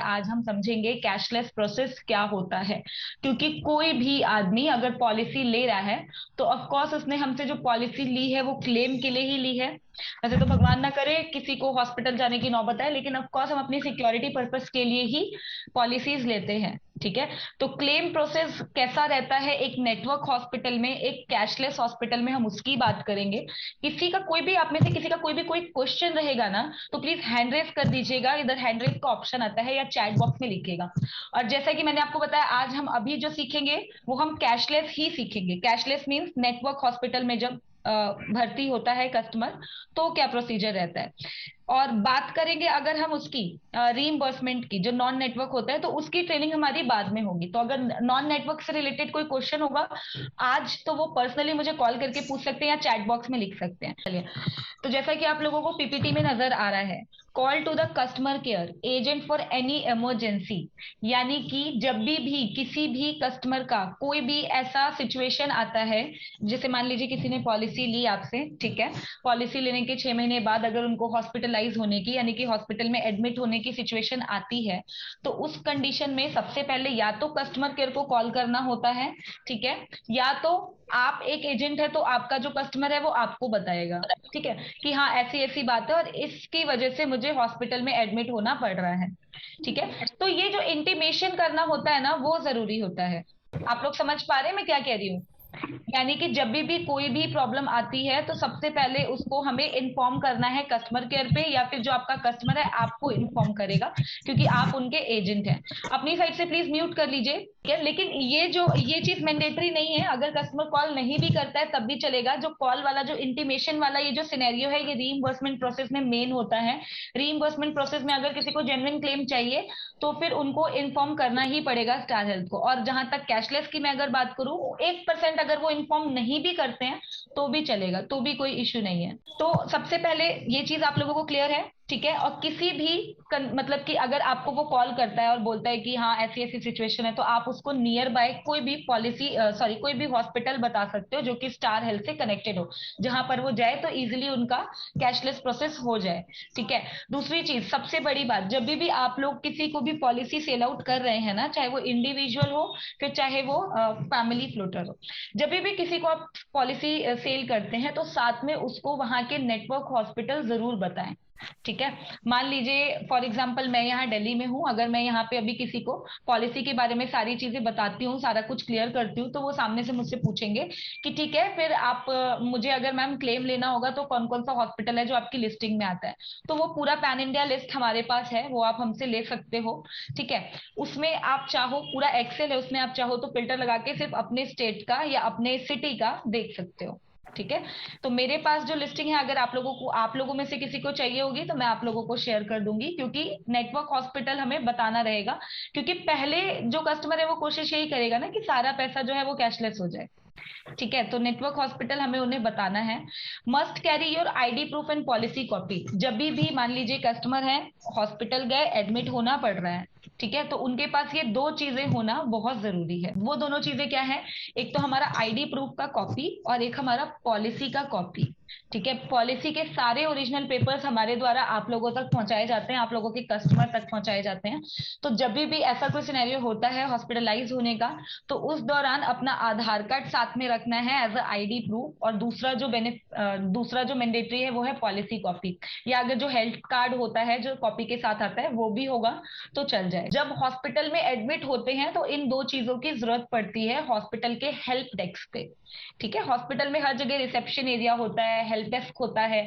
आज हम समझेंगे कैशलेस प्रोसेस क्या होता है। क्योंकि कोई भी आदमी अगर पॉलिसी ले रहा है तो ऑफ कोर्स उसने हमसे जो पॉलिसी ली है वो क्लेम के लिए ही ली है। वैसे तो भगवान ना करे किसी को हॉस्पिटल जाने की नौबत है, लेकिन ऑफ कोर्स हम अपनी सिक्योरिटी पर्पस के लिए ही पॉलिसीज लेते हैं। ठीक है, तो क्लेम प्रोसेस कैसा रहता है एक नेटवर्क हॉस्पिटल में, एक कैशलेस हॉस्पिटल में, हम उसकी बात करेंगे। किसी का कोई भी, आप में से किसी का कोई भी कोई क्वेश्चन रहेगा ना, तो प्लीज हैंड रेज कर दीजिएगा। इधर हैंड रेज का ऑप्शन आता है या चैट बॉक्स में लिखिएगा। और जैसा कि मैंने आपको बताया, आज हम अभी जो सीखेंगे वो हम कैशलेस ही सीखेंगे। कैशलेस मीन्स नेटवर्क हॉस्पिटल में जब भर्ती होता है कस्टमर, तो क्या प्रोसीजर रहता है। और बात करेंगे अगर हम उसकी रीइंबर्समेंट की, जो नॉन नेटवर्क होता है, तो उसकी ट्रेनिंग हमारी बाद में होगी। तो अगर नॉन नेटवर्क से रिलेटेड कोई क्वेश्चन होगा आज, तो वो पर्सनली मुझे कॉल करके पूछ सकते हैं या चैट बॉक्स में लिख सकते हैं। चलिए, तो जैसा कि आप लोगों को पीपीटी में नजर आ रहा है, call to the customer care agent for any emergency, यानी कि जब भी किसी भी कस्टमर का कोई भी ऐसा सिचुएशन आता है, जैसे मान लीजिए किसी ने पॉलिसी ली आपसे, ठीक है, पॉलिसी लेने के 6 महीने बाद अगर उनको हॉस्पिटलाइज होने की, यानी कि हॉस्पिटल में एडमिट होने की सिचुएशन आती है, तो उस कंडीशन में सबसे पहले या तो कस्टमर केयर को कॉल करना होता है, ठीक है, या तो आप एक एजेंट है तो आपका जो कस्टमर है वो आपको बताएगा, ठीक है, कि हाँ ऐसी ऐसी बात है और इसकी वजह से मुझे हॉस्पिटल में एडमिट होना पड़ रहा है। ठीक है, तो ये जो इंटीमेशन करना होता है ना, वो जरूरी होता है। आप लोग समझ पा रहे हैं मैं क्या कह रही हूँ। यानी कि जब भी कोई भी प्रॉब्लम आती है तो सबसे पहले उसको हमें इन्फॉर्म करना है कस्टमर केयर पे, या फिर जो आपका कस्टमर है आपको इन्फॉर्म करेगा, क्योंकि आप उनके एजेंट हैं। अपनी साइड से प्लीज म्यूट कर लीजिए, ठीक है। लेकिन ये चीज मैंडेटरी नहीं है, अगर कस्टमर कॉल नहीं भी करता है तब भी चलेगा। जो कॉल वाला, जो इंटीमेशन वाला ये जो सिनेरियो है, ये रीइंबर्समेंट प्रोसेस में मेन होता है। रीइंबर्समेंट प्रोसेस में अगर किसी को जेन्युइन क्लेम चाहिए तो फिर उनको इन्फॉर्म करना ही पड़ेगा स्टार हेल्थ को। और जहां तक कैशलेस की मैं अगर बात करूं, 1% अगर वो इन्फॉर्म नहीं भी करते हैं तो भी चलेगा, तो भी कोई इश्यू नहीं है। तो सबसे पहले ये चीज आप लोगों को क्लियर है, ठीक है। और किसी भी मतलब कि अगर आपको वो कॉल करता है और बोलता है कि हाँ ऐसी ऐसी सिचुएशन है, तो आप उसको नियर बाय कोई भी पॉलिसी सॉरी कोई भी हॉस्पिटल बता सकते हो जो कि स्टार हेल्थ से कनेक्टेड हो, जहां पर वो जाए तो इजिली उनका कैशलेस प्रोसेस हो जाए, ठीक है। दूसरी चीज, सबसे बड़ी बात, जब भी आप लोग किसी को भी पॉलिसी सेल आउट कर रहे हैं ना, चाहे वो इंडिविजुअल हो फिर चाहे वो फैमिली फ्लोटर हो, जब भी किसी को आप पॉलिसी सेल करते हैं तो साथ में उसको वहां के नेटवर्क हॉस्पिटल जरूर बताएं, ठीक है। मान लीजिए फॉर एग्जांपल मैं यहाँ दिल्ली में हूँ, अगर मैं यहाँ पे अभी किसी को पॉलिसी के बारे में सारी चीजें बताती हूँ, सारा कुछ क्लियर करती हूँ, तो वो सामने से मुझसे पूछेंगे कि ठीक है फिर आप मुझे अगर मैम क्लेम लेना होगा तो कौन कौन सा हॉस्पिटल है जो आपकी लिस्टिंग में आता है। तो वो पूरा पैन इंडिया लिस्ट हमारे पास है, वो आप हमसे ले सकते हो, ठीक है। उसमें आप चाहो, पूरा एक्सेल है उसमें, आप चाहो तो फिल्टर लगा के सिर्फ अपने स्टेट का या अपने सिटी का देख सकते हो, ठीक है। तो मेरे पास जो लिस्टिंग है, अगर आप लोगों में से किसी को चाहिए होगी तो मैं आप लोगों को शेयर कर दूंगी, क्योंकि नेटवर्क हॉस्पिटल हमें बताना रहेगा। क्योंकि पहले जो कस्टमर है वो कोशिश यही करेगा ना कि सारा पैसा जो है वो कैशलेस हो जाए, ठीक है। तो नेटवर्क हॉस्पिटल हमें उन्हें बताना है। Must carry your ID proof and policy copy. जब भी मान लीजिए कस्टमर है, हॉस्पिटल गए, एडमिट होना पड़ रहा है, ठीक है, तो उनके पास ये दो चीजें होना बहुत जरूरी है। वो दोनों चीजें क्या है, एक तो हमारा आईडी प्रूफ का कॉपी और एक हमारा पॉलिसी का कॉपी, ठीक है। पॉलिसी के सारे ओरिजिनल पेपर्स हमारे द्वारा आप लोगों तक पहुंचाए जाते हैं, आप लोगों के कस्टमर तक पहुंचाए जाते हैं। तो जब भी ऐसा कोई सिनेरियो होता है हॉस्पिटलाइज होने का, तो उस दौरान अपना आधार कार्ड साथ में रखना है एज अ आईडी प्रूफ। और दूसरा जो मैंडेटरी है वो है पॉलिसी कॉपी, या अगर जो हेल्थ कार्ड होता है जो कॉपी के साथ आता है वो भी होगा तो चल जाए। जब हॉस्पिटल में एडमिट होते हैं तो इन दो चीजों की जरूरत पड़ती है हॉस्पिटल के हेल्प डेस्क पे, ठीक है। हॉस्पिटल में हर जगह रिसेप्शन एरिया होता है, हेल्प डेस्क होता है।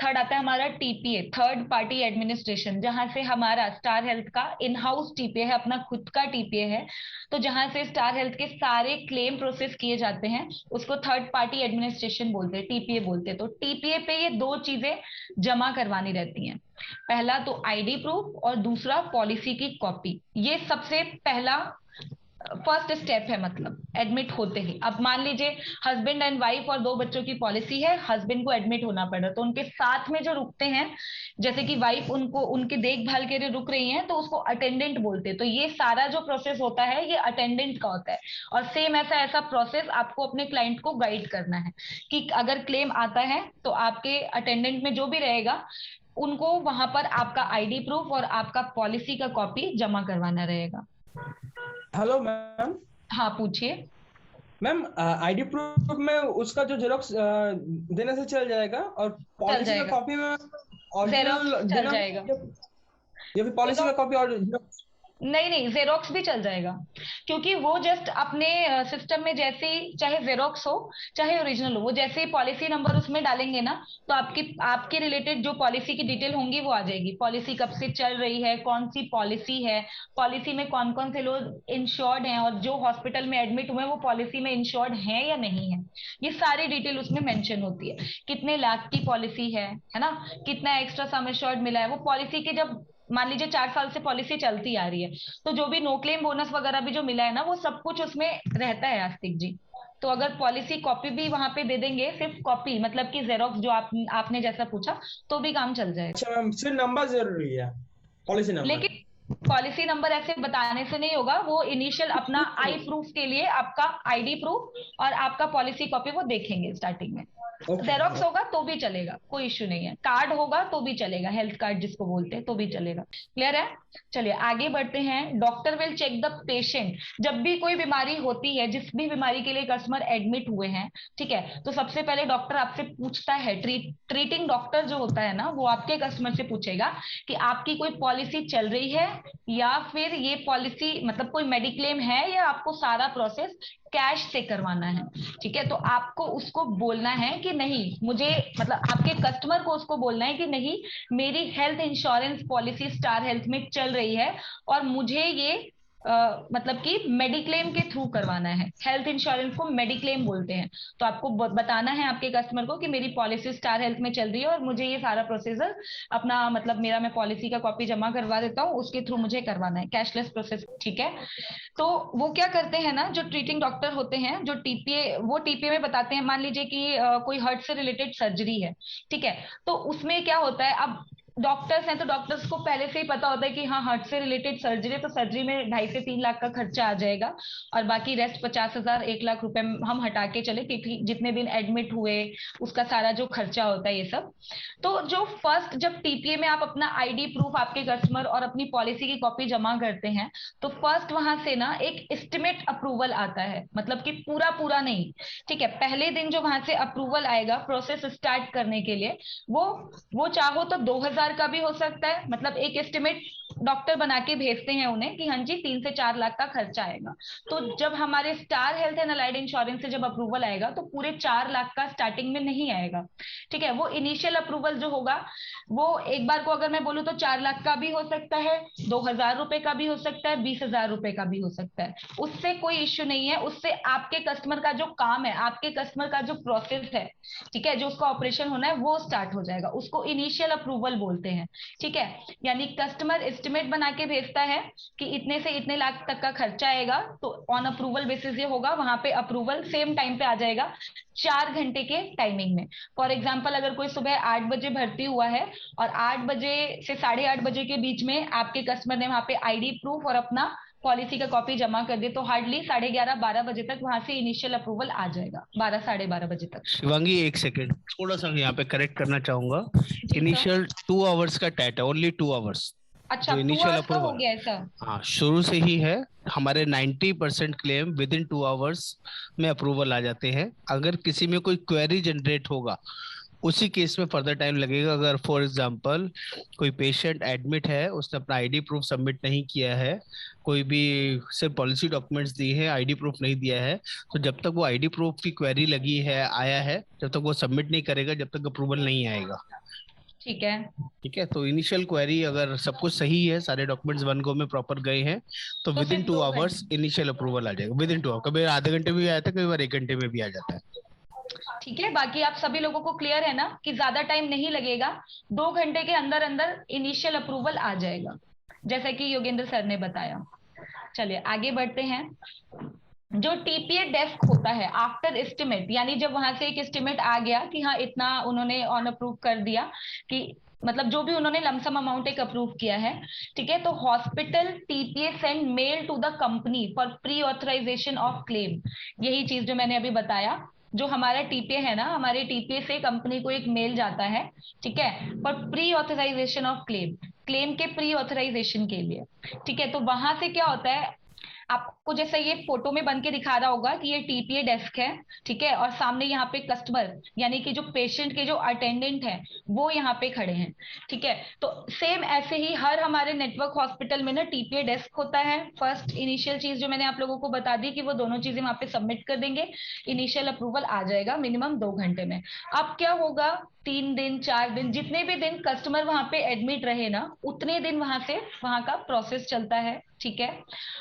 थर्ड आता है हमारा टीपीए, थर्ड पार्टी एडमिनिस्ट्रेशन, जहां से हमारा स्टार हेल्थ का इन हाउस टीपीए है, अपना खुद का टीपीए है। तो जहां से स्टार हेल्थ के सारे क्लेम प्रोसेस किए जाते हैं उसको थर्ड पार्टी एडमिनिस्ट्रेशन बोलते हैं, टीपीए बोलते हैं। तो टीपीए पे ये दो चीजें जमा करवानी रहती हैं, पहला तो आईडी प्रूफ और दूसरा पॉलिसी की कॉपी। ये सबसे पहला फर्स्ट स्टेप है, मतलब एडमिट होते ही। अब मान लीजिए हस्बैंड एंड वाइफ और दो बच्चों की पॉलिसी है, हस्बैंड को एडमिट होना पड़ रहा है, तो उनके साथ में जो रुकते हैं, जैसे कि वाइफ उनको उनकी देखभाल के लिए रुक रही हैं, तो उसको अटेंडेंट बोलते हैं। तो ये सारा जो प्रोसेस होता है ये अटेंडेंट का होता है। और सेम ऐसा ऐसा प्रोसेस आपको अपने क्लाइंट को गाइड करना है कि अगर क्लेम आता है तो आपके अटेंडेंट में जो भी रहेगा, उनको वहां पर आपका आईडी प्रूफ और आपका पॉलिसी का कॉपी जमा करवाना रहेगा। Hello ma'am. हाँ पूछिए। मैम आईडी प्रूफ में उसका जो जेरोक्स देने से चल जाएगा, और चल पॉलिसी का जाएगा, कॉपी में जेरोक्स ओरिजिनल चल देना जाएगा। होगा, या फिर पॉलिसी का कॉपी और नहीं नहीं, जेरोक्स भी चल जाएगा, क्योंकि वो जस्ट अपने सिस्टम में जैसे ही, चाहे जेरोक्स हो चाहे ओरिजिनल हो, वो जैसे ही पॉलिसी नंबर उसमें डालेंगे ना, तो आपकी आपके रिलेटेड जो पॉलिसी की डिटेल होंगी वो आ जाएगी। पॉलिसी कब से चल रही है, कौन सी पॉलिसी है, पॉलिसी में कौन कौन से लोग इंश्योर्ड हैं, और जो हॉस्पिटल में एडमिट हुए हैं वो पॉलिसी में इंश्योर्ड हैं या नहीं है, ये सारी डिटेल उसमें मेंशन होती है। कितने लाख की पॉलिसी है ना, कितना एक्स्ट्रा सम एश्योर्ड मिला है, वो पॉलिसी के जब मान लीजिए 4 साल से पॉलिसी चलती आ रही है, तो जो भी नो क्लेम बोनस वगैरह भी जो मिला है ना, वो सब कुछ उसमें रहता है आस्तिक जी। तो अगर पॉलिसी कॉपी भी वहां पे दे देंगे, सिर्फ कॉपी मतलब कि जेरोक्स जो आपने जैसा पूछा, तो भी काम चल जाएगा। अच्छा मैम, सिर्फ नंबर जरूरी है, पॉलिसी नंबर। लेकिन पॉलिसी नंबर ऐसे बताने से नहीं होगा, वो इनिशियल अपना आई प्रूफ के लिए आपका आईडी प्रूफ और आपका पॉलिसी कॉपी वो देखेंगे स्टार्टिंग में। ओके जेरोक्स होगा तो भी चलेगा, कोई इश्यू नहीं है, कार्ड होगा तो भी चलेगा, हेल्थ कार्ड जिसको बोलते हैं तो भी चलेगा। क्लियर है? चलिए आगे बढ़ते हैं। Doctor will check the patient. जब भी कोई बीमारी होती है, जिस भी बीमारी के लिए कस्टमर एडमिट हुए हैं, ठीक है, तो सबसे पहले डॉक्टर आपसे पूछता है, ट्रीटिंग डॉक्टर जो होता है ना, वो आपके कस्टमर से पूछेगा कि आपकी कोई पॉलिसी चल रही है, या फिर ये पॉलिसी मतलब कोई मेडिक्लेम है, या आपको सारा प्रोसेस कैश से करवाना है। ठीक है, तो आपको उसको बोलना है कि नहीं, मुझे मतलब आपके कस्टमर को उसको बोलना है कि नहीं, मेरी health insurance policy star health में चल रही है, और मुझे ये मतलब कि मेडिक्लेम के थ्रू करवाना है। हेल्थ इंश्योरेंस को मेडिक्लेम बोलते हैं। तो आपको बताना है आपके कस्टमर को कि मेरी पॉलिसी स्टार हेल्थ में चल रही है, और मुझे ये सारा प्रोसीजर अपना मतलब मेरा, मैं पॉलिसी का कॉपी जमा करवा देता हूँ, उसके थ्रू मुझे करवाना है, कैशलेस प्रोसेस। ठीक है, तो वो क्या करते हैं ना, जो ट्रीटिंग डॉक्टर होते हैं, जो टीपीए, वो टीपीए में बताते हैं, मान लीजिए कि कोई हार्ट से रिलेटेड सर्जरी है, ठीक है, तो उसमें क्या होता है, अब डॉक्टर्स हैं तो डॉक्टर्स को पहले से ही पता होता है कि हाँ हार्ट से रिलेटेड सर्जरी, तो सर्जरी में 2.5 से 3 लाख का खर्चा आ जाएगा, और बाकी रेस्ट 50,000 1 लाख रुपए हम हटा के चले कि जितने दिन एडमिट हुए उसका सारा जो खर्चा होता है ये सब। तो जो फर्स्ट, जब टीपीए में आप अपना आईडी प्रूफ, आपके कस्टमर और अपनी पॉलिसी की कॉपी जमा करते हैं, तो फर्स्ट वहां से ना एक एस्टिमेट अप्रूवल आता है, मतलब कि पूरा पूरा नहीं। ठीक है, पहले दिन जो वहां से अप्रूवल आएगा प्रोसेस स्टार्ट करने के लिए, वो वो चाहो तो 2,000 का भी हो सकता है, मतलब एक एस्टिमेट डॉक्टर बना के भेजते हैं उन्हें कि हाँ जी 3 से 4 लाख का खर्चा आएगा। तो जब हमारे star health and allied insurance से जब अप्रूवल आएगा, तो पूरे 4 लाख का स्टार्टिंग में नहीं आएगा। ठीक है, वो इनिशियल अप्रूवल जो होगा, वो एक बार को अगर मैं बोलूँ तो 4 लाख का भी हो सकता है, 2,000 रुपए का भी हो सकता है, 20,000 रुपए का भी हो सकता है। उससे कोई इश्यू नहीं है, उससे आपके कस्टमर का जो काम है, आपके कस्टमर का जो प्रोसेस है, ठीक है, जो उसका ऑपरेशन होना है वो स्टार्ट हो जाएगा, उसको इनिशियल अप्रूवल बोलते हैं। ठीक है, यानी कस्टमर एस्टिमेट बना के भेजता है कि इतने से इतने लाख तक का खर्चा आएगा, तो ऑन अप्रूवल बेसिस ये होगा, वहां पे अप्रूवल सेम टाइम पे आ जाएगा, 4 घंटे के टाइमिंग में। फॉर एग्जाम्पल अगर कोई सुबह 8 बजे भर्ती हुआ है, और 8 बजे से 8:30 बजे के बीच में आपके कस्टमर ने वहां पे आईडी प्रूफ और अपना पॉलिसी का कॉपी जमा कर दिया, तो हार्डली 11:30 12 बजे तक वहां से इनिशियल अप्रूवल आ जाएगा, 12 साढ़े 12 बजे तक। शिवांगी एक सेकेंड, थोड़ा सा यहाँ पे करेक्ट करना चाहूंगा। जी सर। इनिशियल 2 आवर्स का टैट है, ओनली 2 आवर्स। अच्छा, जो टू इनिशियल आवर्स का हो अप्रूवल, गया है सर? हाँ शुरू से ही है। हमारे 90% क्लेम विद इन 2 आवर्स में अप्रूवल आ जाते हैं। अगर किसी में कोई क्वेरी जनरेट होगा, उसी केस में फर्दर टाइम लगेगा। अगर फॉर एग्जांपल कोई पेशेंट एडमिट है, उसने अपना आईडी प्रूफ सबमिट नहीं किया है, कोई भी सिर्फ पॉलिसी डॉक्यूमेंट्स दी है, आईडी प्रूफ नहीं दिया है, तो जब तक वो आईडी प्रूफ की क्वेरी लगी है, आया है, जब तक वो सबमिट नहीं करेगा, जब तक अप्रूवल नहीं आएगा। ठीक है। ठीक है, तो इनिशियल क्वेरी अगर सब कुछ सही है, सारे डॉक्यूमेंट्स वन गो में प्रॉपर गए हैं, तो तो विद इन सिर्फ टू 2 घंटे। आवर्स इनिशियल अप्रूवल आ जाएगा। विद इन 2 आवर, कभी आधे घंटे में भी आया था, कई बार 1 घंटे में भी आ जाता है। ठीक है, बाकी आप सभी लोगों को क्लियर है ना कि ज्यादा टाइम नहीं लगेगा, 2 घंटे के अंदर अंदर इनिशियल अप्रूवल आ जाएगा, जैसा कि योगेंद्र सर ने बताया। चलिए आगे बढ़ते हैं। जो टीपीए डेस्क होता है आफ्टर एस्टिमेट, यानी जब वहां से एक एस्टिमेट आ गया कि हाँ इतना उन्होंने ऑन अप्रूव कर दिया, कि मतलब जो भी उन्होंने लमसम अमाउंट एक अप्रूव किया है, ठीक है, तो hospital TPA send mail to the company for pre authorisation of claim. यही चीज जो मैंने अभी बताया, जो हमारा टीपीए है ना, हमारे टीपीए से कंपनी को एक मेल जाता है, ठीक है, पर pre authorisation of claim, claim के प्री ऑथराइजेशन के लिए, ठीक है। तो वहां से क्या होता है, आपको जैसे ये फोटो में बन के दिखा रहा होगा कि ये टीपीए डेस्क है, ठीक है, और सामने यहाँ पे कस्टमर यानी कि जो पेशेंट के जो अटेंडेंट है वो यहाँ पे खड़े हैं, ठीक है। तो सेम ऐसे ही हर हमारे नेटवर्क हॉस्पिटल में ना टीपीए डेस्क होता है। फर्स्ट इनिशियल चीज जो मैंने आप लोगों को बता दी कि वो दोनों चीजें वहां पे सबमिट कर देंगे, इनिशियल अप्रूवल आ जाएगा मिनिमम 2 घंटे में। अब क्या होगा, 3 दिन 4 दिन जितने भी दिन कस्टमर वहां पे एडमिट रहे ना, उतने दिन वहां से वहां का प्रोसेस चलता है, ठीक है।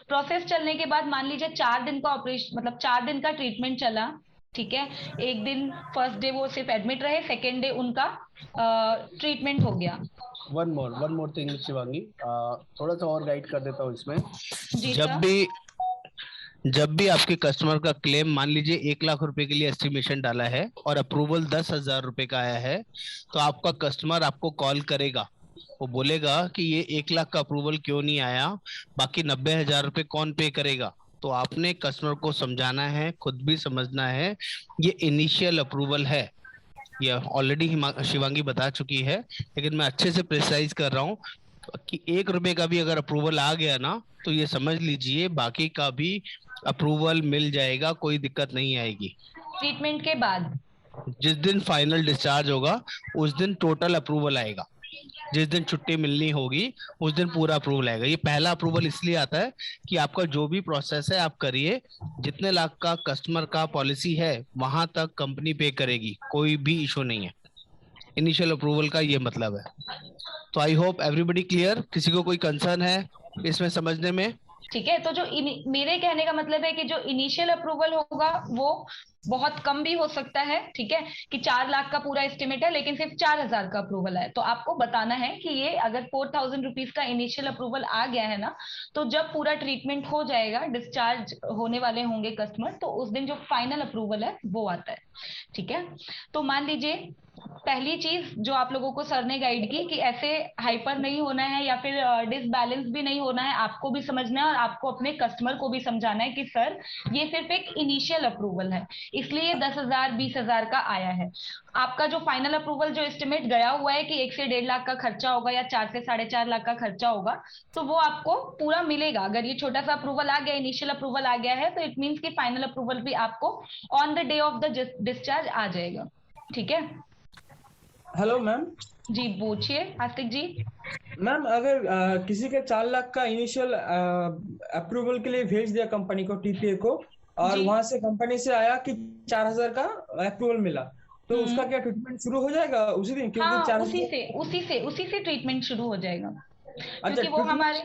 प्रोसेस चलने के बाद मान लीजिए 4 दिन का ऑपरेशन, मतलब 4 दिन का ट्रीटमेंट चला, ठीक है। एक दिन फर्स्ट डे वो सिर्फ एडमिट रहे, सेकेंड डे उनका ट्रीटमेंट हो गया। वन मोर थिंग शिवांगी, थोड़ा सा और गाइड कर देता हूँ इसमें। जी जब भी आपके कस्टमर का क्लेम मान लीजिए 1 लाख रुपए के लिए एस्टिमेशन डाला है और अप्रूवल 10,000 रुपए का आया है, तो आपका कस्टमर आपको कॉल करेगा, वो बोलेगा कि ये 1 लाख का अप्रूवल क्यों नहीं आया, बाकी 90,000 रुपए कौन पे करेगा। तो आपने कस्टमर को समझाना है, खुद भी समझना है, ये इनिशियल अप्रूवल है, ये ऑलरेडी शिवांगी बता चुकी है, लेकिन मैं अच्छे से प्रिसाइज कर रहा हूँ कि 1 रुपए का भी अगर अप्रूवल आ गया ना, तो ये समझ लीजिए बाकी का भी अप्रूवल मिल जाएगा, कोई दिक्कत नहीं आएगी। ट्रीटमेंट के बाद जिस दिन फाइनल डिस्चार्ज होगा उस दिन टोटल अप्रूवल आएगा, जिस दिन छुट्टी मिलनी होगी उस दिन पूरा अप्रूवल आएगा। ये पहला अप्रूवल इसलिए आता है कि आपका जो भी प्रोसेस है आप करिए, जितने लाख का कस्टमर का पॉलिसी है वहां तक कंपनी पे करेगी, कोई भी इशू नहीं है। इनिशियल अप्रूवल का ये मतलब है। तो आई होप एवरीबडी क्लियर, किसी को कोई कंसर्न है इसमें समझने में? ठीक है। तो जो मेरे कहने का मतलब है कि जो इनिशियल अप्रूवल होगा वो बहुत कम भी हो सकता है, ठीक है, कि 4 लाख का पूरा एस्टिमेट है लेकिन सिर्फ 4,000 का अप्रूवल है। तो आपको बताना है कि ये अगर 4,000 रुपीज का इनिशियल अप्रूवल आ गया है ना, तो जब पूरा ट्रीटमेंट हो जाएगा, डिस्चार्ज होने वाले होंगे कस्टमर, तो उस दिन जो फाइनल अप्रूवल है वो आता है, ठीक है। तो मान लीजिए पहली चीज जो आप लोगों को सर ने गाइड की कि ऐसे हाइपर नहीं होना है या फिर डिसबैलेंस भी नहीं होना है, आपको भी समझना है और आपको अपने कस्टमर को भी समझाना है कि सर ये सिर्फ एक इनिशियल अप्रूवल है, इसलिए 10,000 20,000 का आया है। आपका जो फाइनल अप्रूवल जो एस्टिमेट गया हुआ है कि 1 से 1.5 लाख का खर्चा होगा या 4 से 4.5 लाख का खर्चा होगा, तो वो आपको पूरा मिलेगा। अगर ये छोटा सा अप्रूवल आ गया, इनिशियल अप्रूवल आ गया है, तो इट मीन्स कि फाइनल अप्रूवल भी आपको on the day of the discharge आ जाएगा, ठीक है। Hello ma'am. जी पूछिए आस्तिक जी। मैम अगर किसी के 4 लाख का इनिशियल अप्रूवल के लिए भेज दिया कंपनी को, टीपीए को, और जी वहां से कंपनी से आया कि 4,000 का अप्रूवल मिला, तो उसका क्या ट्रीटमेंट शुरू हो जाएगा उसी दिन? क्योंकि हाँ, 4,000 उसी से ट्रीटमेंट शुरू हो जाएगा, अच्छा, क्योंकि वो हमारे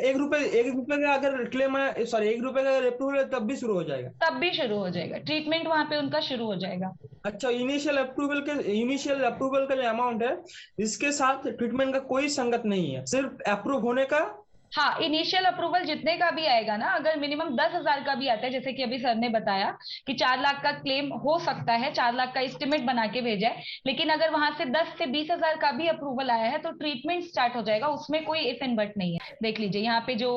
1 रुपए का अगर क्लेम है, सॉरी 1 रुपए का अगर अप्रूवल है तब भी शुरू हो जाएगा? तब भी शुरू हो जाएगा ट्रीटमेंट, वहां पे उनका शुरू हो जाएगा। अच्छा, इनिशियल अप्रूवल का जो अमाउंट है, इसके साथ ट्रीटमेंट का कोई संगत नहीं है, सिर्फ अप्रूव होने का। हाँ, इनिशियल अप्रूवल जितने का भी आएगा ना, अगर मिनिमम 10,000 का भी आता है, जैसे कि अभी सर ने बताया कि 4 लाख का क्लेम हो सकता है, 4 लाख का एस्टिमेट बना के भेजा है, लेकिन अगर वहां से 10 से 20,000 का भी अप्रूवल आया है तो ट्रीटमेंट स्टार्ट हो जाएगा, उसमें कोई इफ एंड बट नहीं है। देख लीजिए यहाँ पे जो